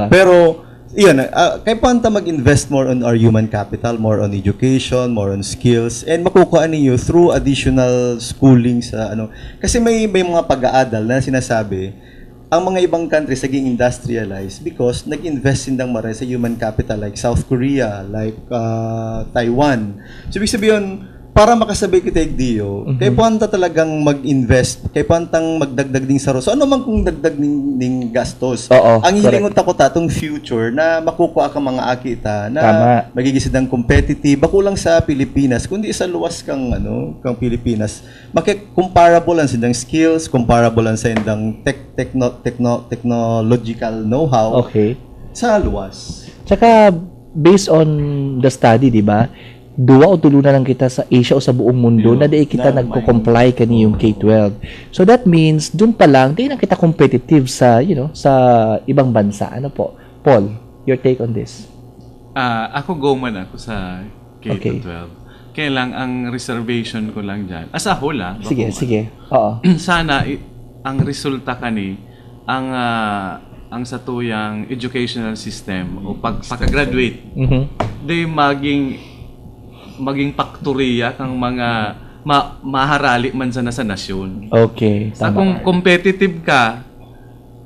Pero iyan, kaya paanta mag-invest more on our human capital, more on education, more on skills, and makukuha ninyo through additional schooling sa Kasi may mga pag-aadal na sinasabi, ang mga ibang countries naging industrialized because nag-invest sindang maray sa human capital like South Korea, like Taiwan. So, ibig sabihin, para makasabay kita diyo, kay puanta talagang mag-invest, kay puantang magdagdag ding saro. So ano man kung dagdag ning gastos. Ang hilingot ako tatong future na makukuha ka mga akita na magigisidang competitive, bakulang sa Pilipinas, kundi sa luwas kang Pilipinas. Comparable lang sindang skills, comparable lang sa indang technological know-how. Okay. Sa luwas. Tsaka based on the study, di ba? 2 o 3 na lang kita sa Asia o sa buong mundo na di kita nagko-comply kani yung K-12. So that means dun pa lang di na kita competitive sa sa ibang bansa. Ano po? Paul, your take on this? Ako go man ako sa K-12. Okay. Kaya lang ang reservation ko lang diyan. As a whole Sige. Oo. Sana ang resulta kani ang satuyang educational system o pagka-graduate. Di maging paktoriya kang mga maharali man sana sa nasyon. Okay. Sa kung competitive ka,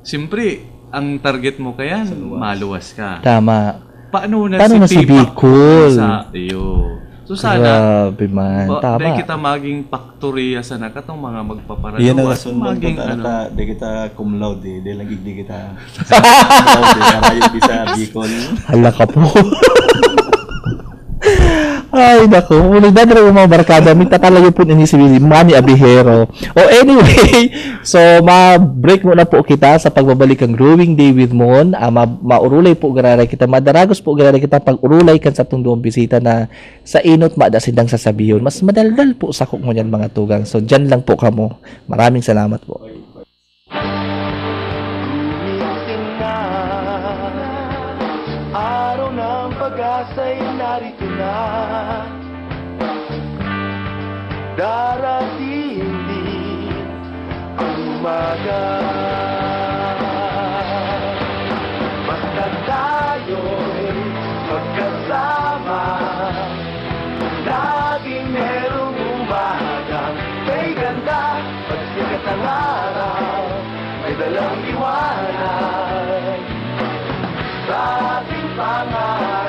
siyempre, ang target mo kaya, maluwas ka. Tama. Paano na si Bicol? Sa iyo. So sana, grabe man. Tama. Dahil kita maging paktoriya sana katong mga magpaparalawas. Yan ang rason maging di kita cum laude, di lang di kita cum laude, karayo di sa Bicol. Hala ka po. Ay, naku. Nagdadala yung mga barkada. Minta talaga po ni si Manny Abihero. Anyway, so ma-break muna po kita sa pagbabalik ang Growing Day with Mon. Maurulay po gararay kita. Madaragos po gararay kita pag-urulay kan sa tundong bisita na sa inot maadasindang sasabiyon. Mas madaldal po sa mo yan mga tugang. So, dyan lang po kamo. Maraming salamat po. Araw ng pag-asa'y narito na. Darating din ang umaga. Basta tayo'y magkasama, laging merong umaga. May ganda, pagsikat ang araw, may dalang liwanag sa ating pangarap.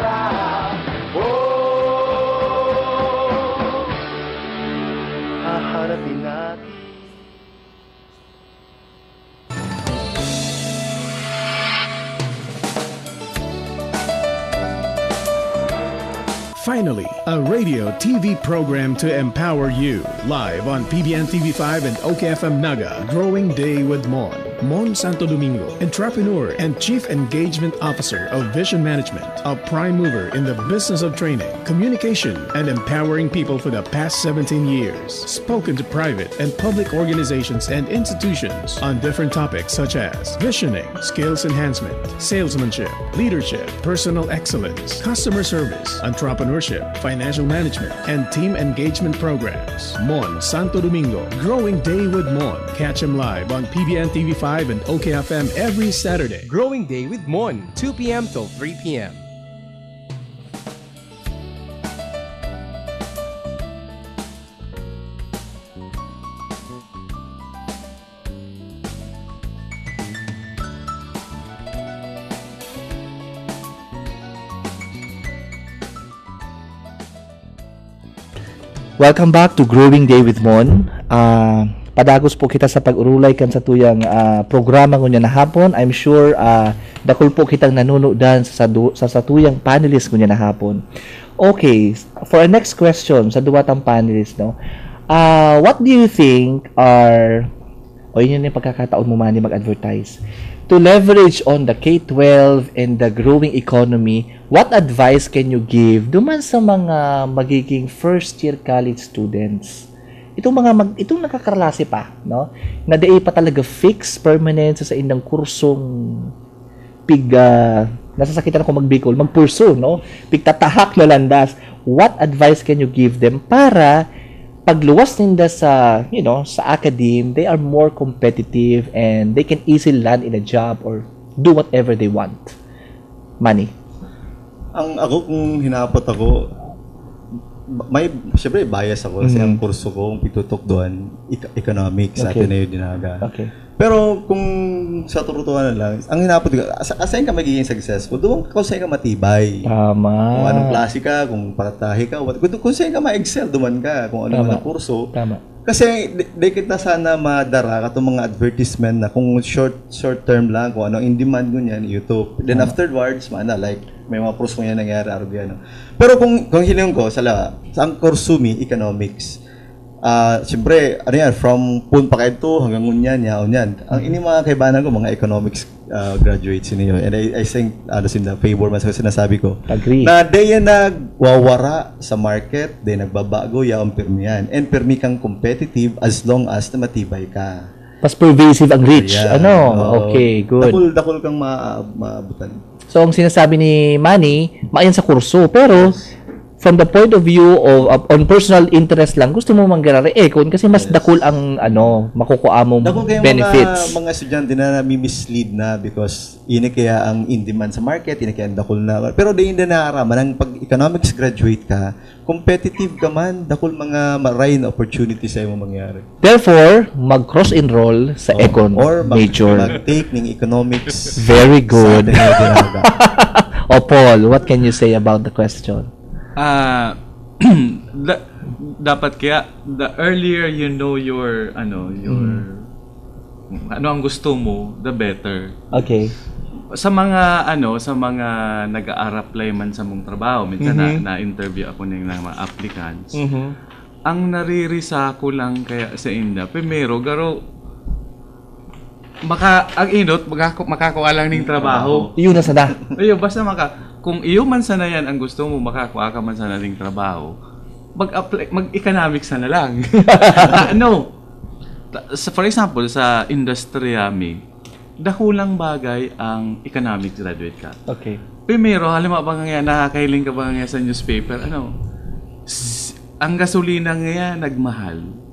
Haharapin natin. Finally, a radio TV program to empower you. Live on PBN TV5 and OKFM Naga. Growing Day with Mon. Mon Santo Domingo, entrepreneur and Chief Engagement Officer of Vision Management, a prime mover in the business of training, communication, and empowering people for the past 17 years. Spoken to private and public organizations and institutions on different topics such as visioning, skills enhancement, salesmanship, leadership, personal excellence, customer service, entrepreneurship, financial management, and team engagement programs. Mon Santo Domingo, Growing Day with Mon. Catch him live on PBN TV5 and OKFM every Saturday. Growing Day with Mon, 2 p.m. till 3 p.m. Welcome back to Growing Day with Mon. Padagos po kita sa pag-urulay kan sa tuyang programa ngunya na hapon. I'm sure dakol po kitang nanunodan sa tuyang panelist ngunya na hapon. Okay, for our next question sa duwatang panelist, no. What do you think are yun yung pagkakataon mo man mag-advertise to leverage on the K-12 and the growing economy? What advice can you give duman sa mga magiging first year college students? Itong nakakaralasi pa, no? Na di pa talaga fix permanent sa indang kursong nasasakitan ako magbikol, magpurso, no? Pigtatahak na landas. What advice can you give them para pagluwas ninda sa, sa academe, they are more competitive and they can easily land in a job or do whatever they want? Manny. Kung hinapot ako, siyempre bias ako kasi ang kurso ko, kung pitutok doon, economics, sa Ateneo Dinaga. Okay. Pero kung sa turutuan lang, ang hinapot ko, asayin ka magiging successful, doon kung saan ka matibay. Tama. Kung anong klase ka, kung patahi ka, kung saan ka ma-excel, duman ka, kung ano man ang kurso. Tama. Kasi di kita sana madara katong mga advertisement na kung short term lang, kung ano in demand ko niyan, YouTube. Then afterwards, like may mga kurso niya nangyari araw. Pero kung hiling ko sa ang kurso mi economics. Siyempre, from pun pa kayo to hanggang ngunyan, ang ini mga kaibanan ko, mga economics graduates niyo. And I think, in the favor mas sinasabi ko. Agree. Na day yan nagwawara sa market, day nagbabago, yaong pirmi yan. And pirmi kang competitive as long as na matibay ka. Mas pervasive ang reach. Yeah. Okay, good. Dakol kang maabutan. So, ang sinasabi ni Manny, maayan sa kurso. Pero, from the point of view of on personal interest lang, gusto mo manggara kasi mas dakol ang makukuha mong benefits. Mga estudyante na nami-mislead na because ini kaya ang in demand sa market, ini kaya ang dakol na. Pero di hindi naaraman ang pag economics graduate ka, competitive ka man, dakol mga marine opportunities sa imong mangyari. Therefore, mag-cross enroll sa econ major. Mag-take ng economics. Very good. Paul, what can you say about the question? Dapat kaya the earlier you know your ano ang gusto mo, the better. Okay. Sa mga nag-a-apply man sa mong trabaho, minsan na-interview ako ng mga applicants. Ang naririsa ko lang kaya sa inda, primero garo makakuha lang ng trabaho. Yun na sana. Ayo, basta kung iyo man sana yan ang gusto mo, makakuha ka man sana ng trabaho, mag-economics na lang. For example, sa industriya dakulang bagay ang economics graduate ka. Okay. Primero, halimbawa nakakahiling ka ba nga sa newspaper, ang gasolina nga nagmahal.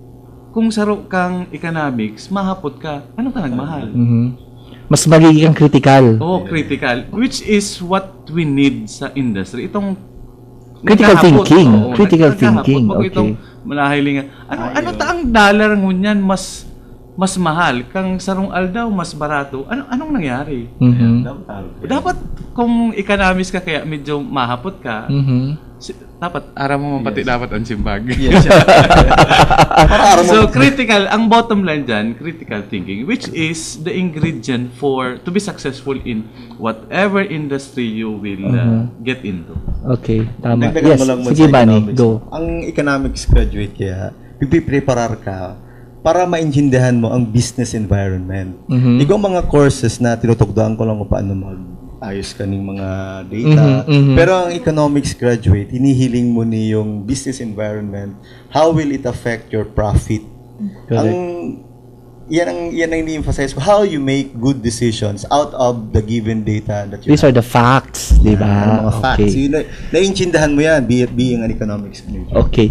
Kung saro kang economics, mahapot ka. Ano ka nagmahal? Mas magiging critical. Critical. Which is what we need sa industry. Itong critical thinking. Critical thinking. Okay. Itong manahilingan. Ano ang dollar ngunyan mas mahal? Kang sarong aldaw mas barato. Anong nangyari? Dapat kung economics ka kaya medyo mahapot ka, dapat aram mo pati dapat ang simbag. Yes. So critical, ang bottom line dyan, critical thinking, which is the ingredient to be successful in whatever industry you will get into. Okay, tama. Yes, sige Manny, go. Ang economics graduate kaya, pipipreparar ka para maintindihan mo ang business environment. Ikaw mga courses na tinutugdoan ko lang kung paano ayos ka ng mga data. Pero ang economics graduate, hinihiling mo ni yung business environment. How will it affect your profit? Yan ang ni-emphasize ko. How you make good decisions out of the given data that you These are the facts, di ba? Mga facts. So, naiintindihan mo yan, being an economics major. Okay.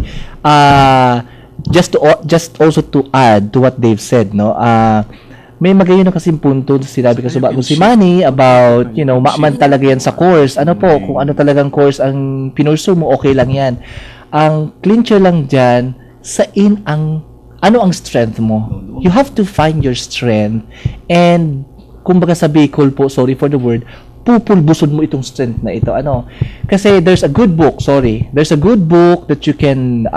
Just also to add to what Dave said, no? May magayon na kasing punto sinabi ko sa bago si Manny about, maaman talaga yan sa course. Kung ano talagang course ang pinurso mo, okay lang yan. Ang clincher lang dyan, ano ang strength mo. You have to find your strength and, kumbaga sa Bicol po, sorry for the word, pupulbuson mo itong strength na ito. Kasi there's a good book that you can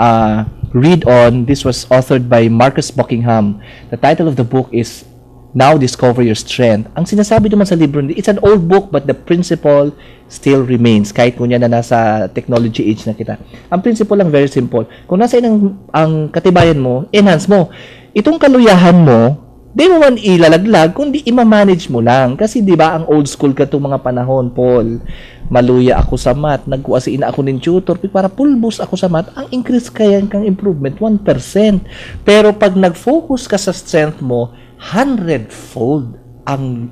read on. This was authored by Marcus Buckingham. The title of the book is Now Discover Your Strength. Ang sinasabi naman sa libro, it's an old book but the principle still remains. Kahit kunya na nasa technology age na kita. Ang principle lang very simple. Kung nasa ang katibayan mo, enhance mo. Itong kaluyahan mo, di mo man ilalaglag, kundi ima-manage mo lang. Kasi di ba ang old school ka itong mga panahon, Paul, maluya ako sa math, nagkuasiin ako ng tutor, para pulbos ako sa math, ang increase kaya kang improvement, 1%. Pero pag nag-focus ka sa strength mo, 100-fold ang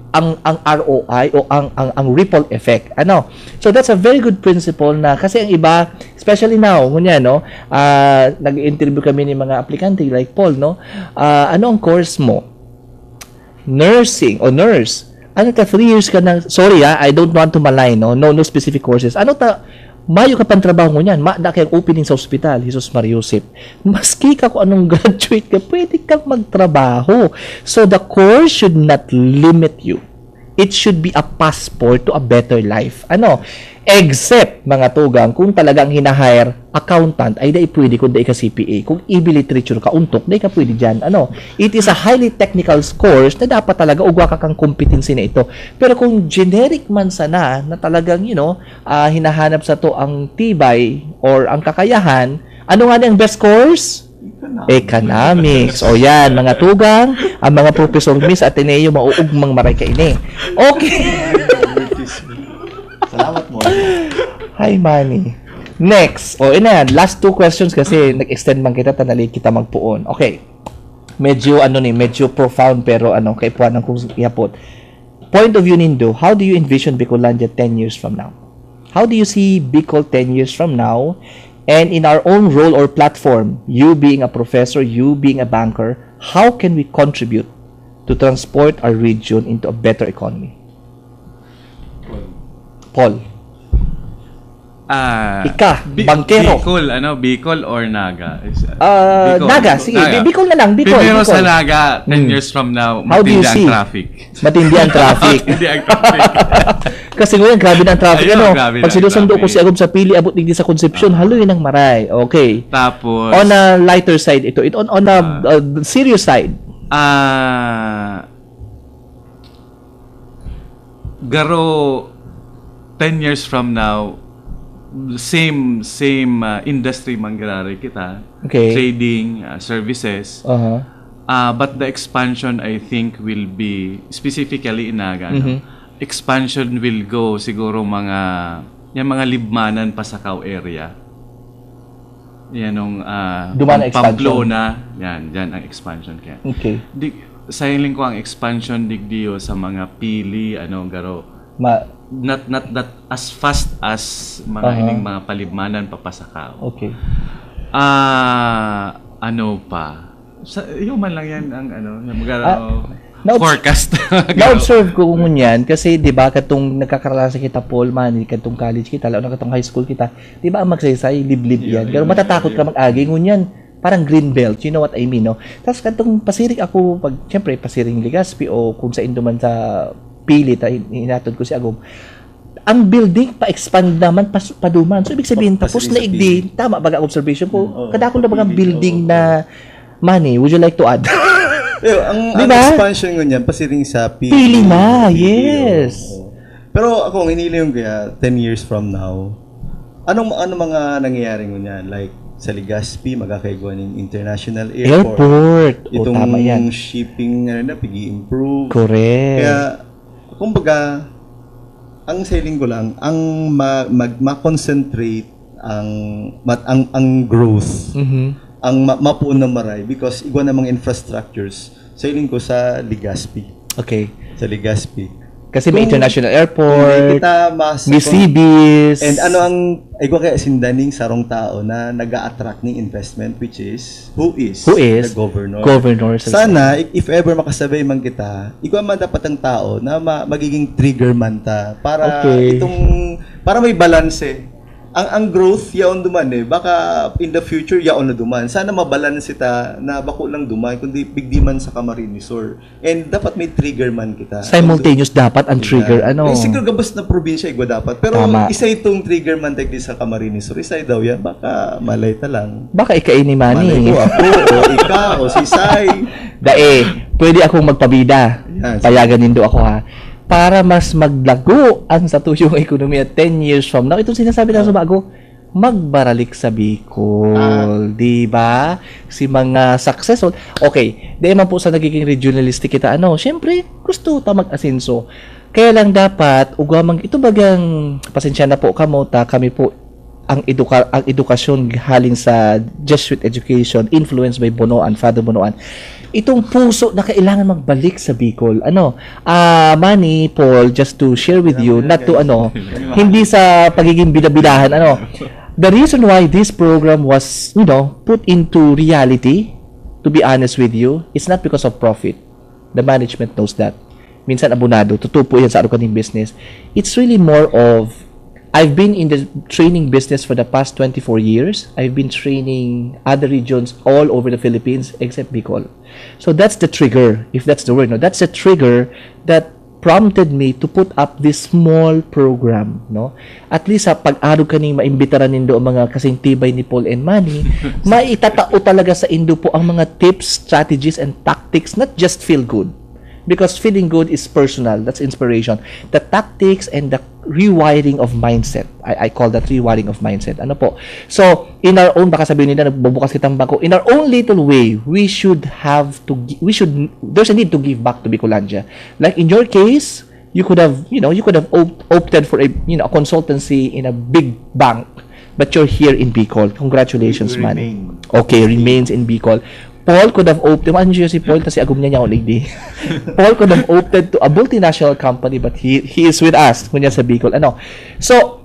ROI o ang ripple effect. Ano? So that's a very good principle na kasi ang iba, especially now, kunya no, nag-interview kami ng mga aplikante like Paul, no. Ano ang course mo? Nursing o nurse. Ano 3 years ka na, sorry I don't want to malign, no specific courses. Ano mayo ka pang trabaho mo niyan, na kayang opening sa ospital, Jesus Mariusip. Maski ka kung anong graduate ka, pwede kang magtrabaho. So the course should not limit you. It should be a passport to a better life. Ano? Except, mga tugang, kung talagang hinahire accountant, ay dahil pwede kung dahil ka CPA. Kung literature ka untok, dahil ka pwede dyan. Ano? It is a highly technical course na dapat talaga ugwa ka kang competency na ito. Pero kung generic man sana, na talagang, hinahanap sa to ang tibay or ang kakayahan, ano nga ang best course? Economics. O yan, mga tugang, ang mga professor Miss Ateneo, mauugmang maray ka ini. Okay. Salamat mo. Hi, Manny. Next. O, yan. Last 2 questions kasi nag-extend man kita, tanali kita magpuon. Okay. Medyo, medyo profound pero kay puwan ng kung iapot. Point of view nindo, how do you envision Bicolandia 10 years from now? How do you see Bicol 10 years from now? And in our own role or platform, you being a professor, you being a banker, how can we contribute to transport our region into a better economy? Paul. Bankero. Bicol or Naga? Naga, sige. Bicol na lang. Bicol. Pero sa Naga, 10 years from now, matindi ang traffic. Matindi ang traffic. Kasi ngayon, grabe na ang traffic. Pag sinusundo ko si Agom sa pili, abot digdi sa Concepcion, haluin ng maray. Okay. Tapos, on a lighter side, ito on a serious side. Garo, 10 years from now, same industry manggari kita. Okay. Trading, services. But the expansion, I think, will be specifically in Naga. Expansion will go siguro yung mga libmanan pa sa Cau area. Yan yung Pamplona. Yan ang expansion kaya. Okay. Sayiling ko ang expansion digdiyo sa mga pili, garo. Not that as fast as ining mga palibmanan papasakaw. Okay. Ano pa? Human lang yan ang forecast. Na-observe ko kung yan kasi 'di ba katong nagkakaranasan kita Paul man, katong college kita, lalo na katong high school kita, 'di ba ang magsaysay liblib yan. Pero matatakot ka mag-agi ngunyan. Parang green belt, you know what I mean, no? Tapos katong pasiring ako pag syempre pasiring Legazpi o kung sa Indoman sa pilit hinatod ko si Agom. Ang building pa-expand naman paduman. So ibig sabihin tapos na igdi, tama ba ang observation ko? Kadako na bagang building na Manny, would you like to add? ang expansion ngunyan pasiring sa pili na, yes. Pero ako hinili yung kaya 10 years from now. Ano mga nangyayari ngunyan? Like sa Legazpi magkakaigwa ng international airport. Itong tama yan. shipping pigi-improve. Correct. Kaya kumbaga ang sailing ko lang ang ma-concentrate ang growth. Ang mapuno maray because igwa namang infrastructures sailing ko sa Legazpi. Okay. Sa Legazpi. Kasi may international airport, may CBs. And ang igwa kaya sindaning sarong tao na nag-a-attract ng investment which is who is the governor. Sana if ever makasabay man kita, igwa man dapat ang tao na magiging trigger man ta para para may balanse ang growth yaon duman baka in the future yaon na duman sana mabalance kita na bako lang duman kundi bigdi man sa Camarines and dapat may trigger man kita Simultaneous dapat ang trigger siguro gabas na probinsya igwa dapat pero Tama. isa itong trigger man tagdi sa Camarines isa daw yan baka malay ta lang baka ikay ni malay Manny ko ako o ikaw o si Sai pwede akong magpabida Yes. payagan nindo ako ha para mas maglago ang sa tuyong ekonomiya 10 years from now. Itong sinasabi na sa bago, magbaralik sa Bicol. Di ba? Si mga successful. Okay, di man po sa nagiging regionalistic kita, syempre, gusto ta mag-asenso. Kaya lang dapat, ito bagang, pasensya na po kami po, ang edukasyon haling sa Jesuit education, influenced by Bonoan, Father Bonoan. Itong puso na kailangan magbalik sa Bicol. Manny, Paul, just to share with you, not to hindi sa pagiging bidabidahan, the reason why this program was, put into reality, to be honest with you, it's not because of profit. The management knows that. Minsan abonado, totoo po yan sa arukaning business. It's really more of I've been in the training business for the past 24 years. I've been training other regions all over the Philippines except Bicol. So that's the trigger, if that's the word. No? That's the trigger that prompted me to put up this small program. No? At least sa pag-arog kaning maimbitaran nindo ang mga kasing tibay ni Paul and Manny, maitatao talaga sa indo po ang mga tips, strategies, and tactics, not just feel good. Because feeling good is personal. That's inspiration. The tactics and the rewiring of mindset. I call that rewiring of mindset. So, in our own, baka sabihin nila, nagbubukas kitang bangko, in our own little way, there's a need to give back to Bicolandia. Like in your case, you could have opted for a consultancy in a big bank, but you're here in Bicol. Congratulations, man. Okay, remains in Bicol. Paul could have opted, si Paul kasi agum niya lady. Paul could have opted to a multinational company, but he is with us kunya sa Bicol. So,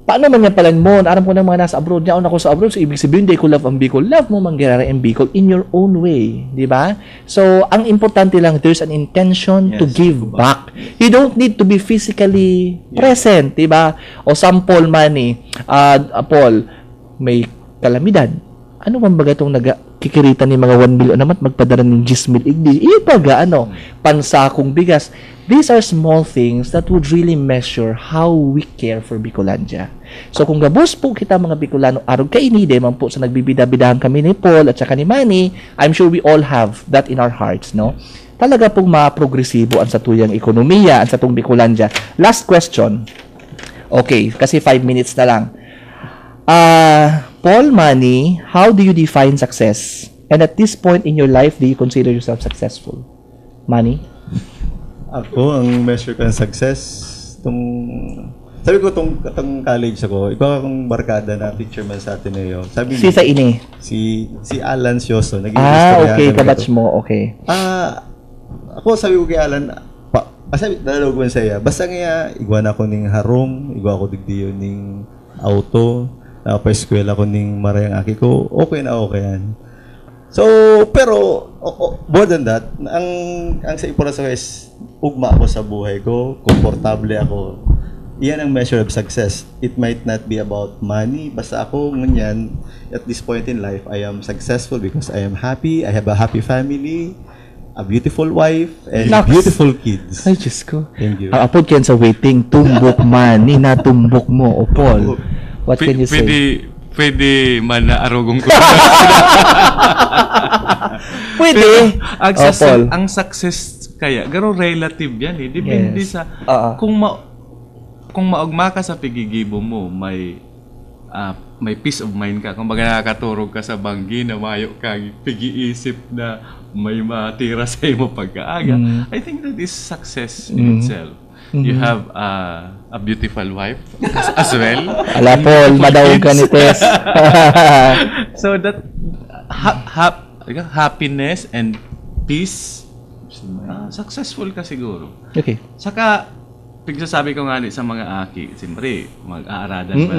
paano man yan palan mo? Aram ko ng mga nasa abroad, niya ako sa abroad, so ibig sabihin, they ko love ang Bicol. Love mo mangyari ang Bicol in your own way. Di ba? So, ang importante lang, there's an intention to give back. You don't need to be physically present. Di ba? O sample Manny, Paul, may kalamidad. Ano man baga itong kikirita ni mga 1 million naman magpadala ng 10,000 igdi ipaga pansakong bigas. These are small things that would really measure how we care for Bicolandia. So kung gabos po kita mga Bicolano arog kainide man po sa nagbibida-bidahan kami ni Paul at saka ni Manny, I'm sure we all have that in our hearts, no? Talaga pong maprogresibo ang satuyang ekonomiya ang satong Bicolandia. Last question. Okay, kasi 5 minutes na lang. Paul, Manny, how do you define success? And at this point in your life, do you consider yourself successful? Manny? Ako, ang measure ko ng success, sabi ko itong college ako, ikaw akong barkada na teacher man sa Ateneo. Sabi Si sa ini? Si Alan Sioso. Okay, kabatch mo, okay. Ako, sabi ko kay Alan, sabi, dalawag man saya, basta nga, igwan ako ning harom, igwan ako digdiyo ning auto, pa-eskwela ko ning marayang aki ko, okay na okay yan. So, pero, more than that, ang sa importansya is, ugma ako sa buhay ko, komportable ako. Iyan ang measure of success. It might not be about money, basta ako nganyan, at this point in life, I am successful because I am happy, I have a happy family, a beautiful wife, and beautiful kids. Ay, Diyos ko. Thank you. Apod yan sa waiting, tumbok Manny, natumbok mo, o Paul. What can you say? Pwede man na arugong ko. Pwede. Ang success kaya, garo relative yan eh. Depende sa, kung maugma ka sa pigigibo mo, may peace of mind ka. Kung baga nakakaturog ka sa banggi na mayo kang pigi-isip na may matira sa imo pagkaaga. I think that is success in itself. You have a beautiful wife as well. Ala Paul, madaog ka ni Tess. So that happiness and peace, successful ka siguro. Okay. Saka, pagsasabi ko nga sa mga aki, siyempre, mag-aaradan ba,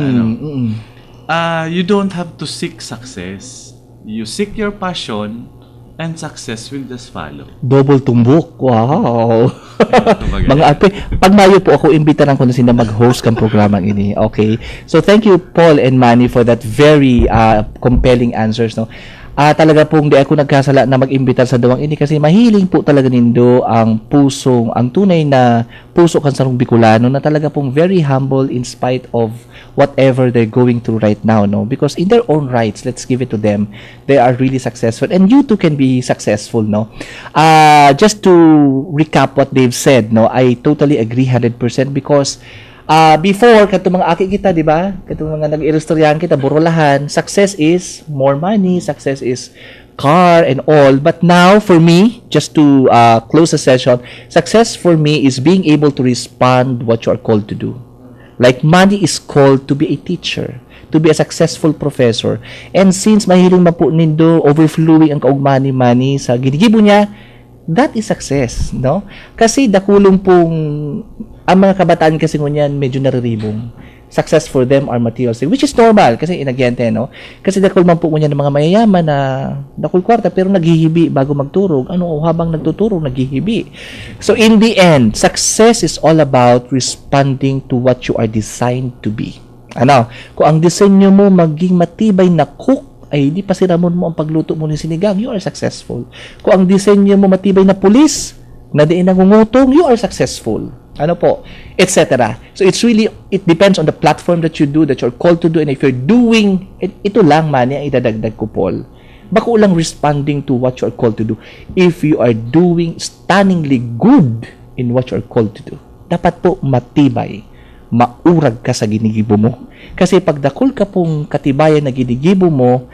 you don't have to seek success. You seek your passion, and success will just follow. Double tumbok. Wow. Mga ate, pag Mayo po ako, imbitaran ko na sila mag-host kang programang ini. Okay. So, thank you, Paul and Manny, for that very compelling answers, no? Talaga pong di ako nagkasala na mag-imbitar sa duwang ini kasi mahiling po talaga nindo ang tunay na puso kan sarong Bicolano na talaga pong very humble in spite of whatever they're going through right now, no? Because in their own rights, let's give it to them, they are really successful and you too can be successful, no? Just to recap what they've said, no? I totally agree 100% because before, katong mga aki kita, di ba? Katong mga nag-illustryahan kita, burolahan, success is more money, success is car and all. But now, for me, just to close the session, success for me is being able to respond what you are called to do. Like, money is called to be a teacher, to be a successful professor. And since mahiling mapo nindo, overflowing ang kaugmani money sa ginigibo niya, that is success, no? Kasi dakulong pong ang mga kabataan kasi ngunyan medyo nariribong. Success for them are material things, which is normal kasi inagyente, no? Kasi dakul man po ngunyan ng mga mayayaman na dakul kwarta pero naghihibi bago magturog. Habang nagtuturog, naghihibi. So in the end, success is all about responding to what you are designed to be. Kung ang disenyo mo maging matibay na cook, ay di pa siramon mo ang pagluto mo ng sinigang, you are successful. Kung ang disenyo mo matibay na pulis, na diin nangungutong, you are successful. Etc. So it depends on the platform that you do, that you're called to do, and if you're doing, ito lang man ang idadagdag ko, Paul. Bako lang responding to what you're called to do. If you are doing stunningly good in what you're called to do, dapat po matibay, maurag ka sa ginigibo mo. Kasi pag dakol ka pong katibayan na ginigibo mo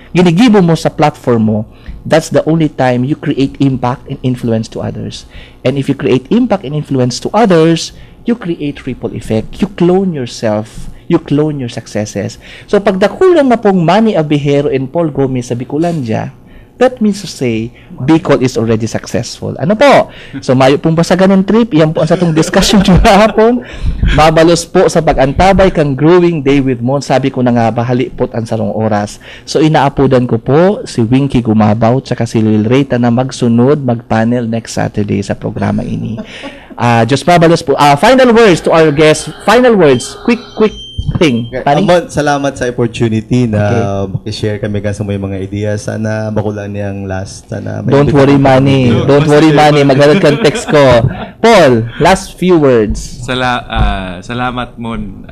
sa platform mo, that's the only time you create impact and influence to others. And if you create impact and influence to others, you create ripple effect. You clone yourself. You clone your successes. So pag dakulan na pong Manny Abejero and Paul Gomez sa Bicolandia, that means to say, Bicol is already successful. So, mayo pong basagan ng trip. Yan po ang sa itong discussion nyo hapon. Mabalos po sa pag-antabay kang Growing Day with Mon. Sabi ko na nga, bahali po ang sarong oras. So, inaapodan ko po si Winky Gumabaw tsaka si Lil Reyta na magsunod, mag-panel next Saturday sa programa ini. Just mabalos po. Final words to our guests. Final words. Quick thing. Amon, salamat sa opportunity na makishare kami sa mga ideas. Sana makulang niyang last. Don't worry, Manny. Don't worry, Manny. Maghanap kang text ko. Paul, last few words. Salamat, Mon.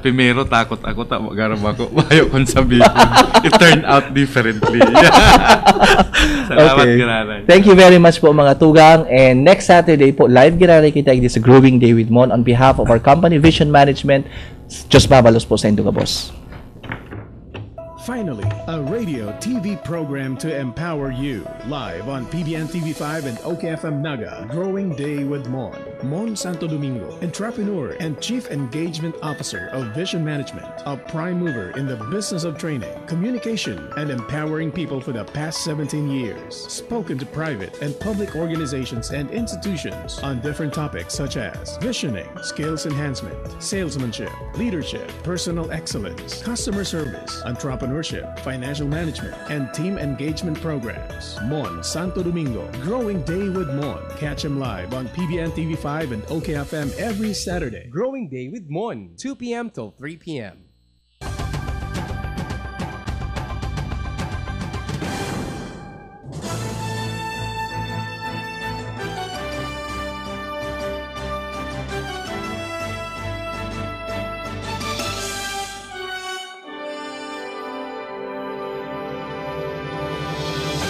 Primero, takot ako. Magaram ako. Mayo kong sabihin. It turned out differently. Salamat, Giraray. Thank you very much po, mga tugang. And next Saturday po, live Giraray kita. This is Growing Day with Mon on behalf of our company, Vision Management. Just mabalos po sa Induga Boss. Finally, a radio TV program to empower you. Live on PBN TV5 and OKFM Naga. Growing Day with Mon. Mon Santo Domingo, entrepreneur and Chief Engagement Officer of Vision Management, a prime mover in the business of training, communication, and empowering people for the past 17 years. Spoken to private and public organizations and institutions on different topics such as visioning, skills enhancement, salesmanship, leadership, personal excellence, customer service, entrepreneurship, financial management, and team engagement programs. Mon Santo Domingo, Growing Day with Mon. Catch him live on PBN TV5 and OKFM every Saturday. Growing Day with Mon, 2 p.m. till 3 p.m.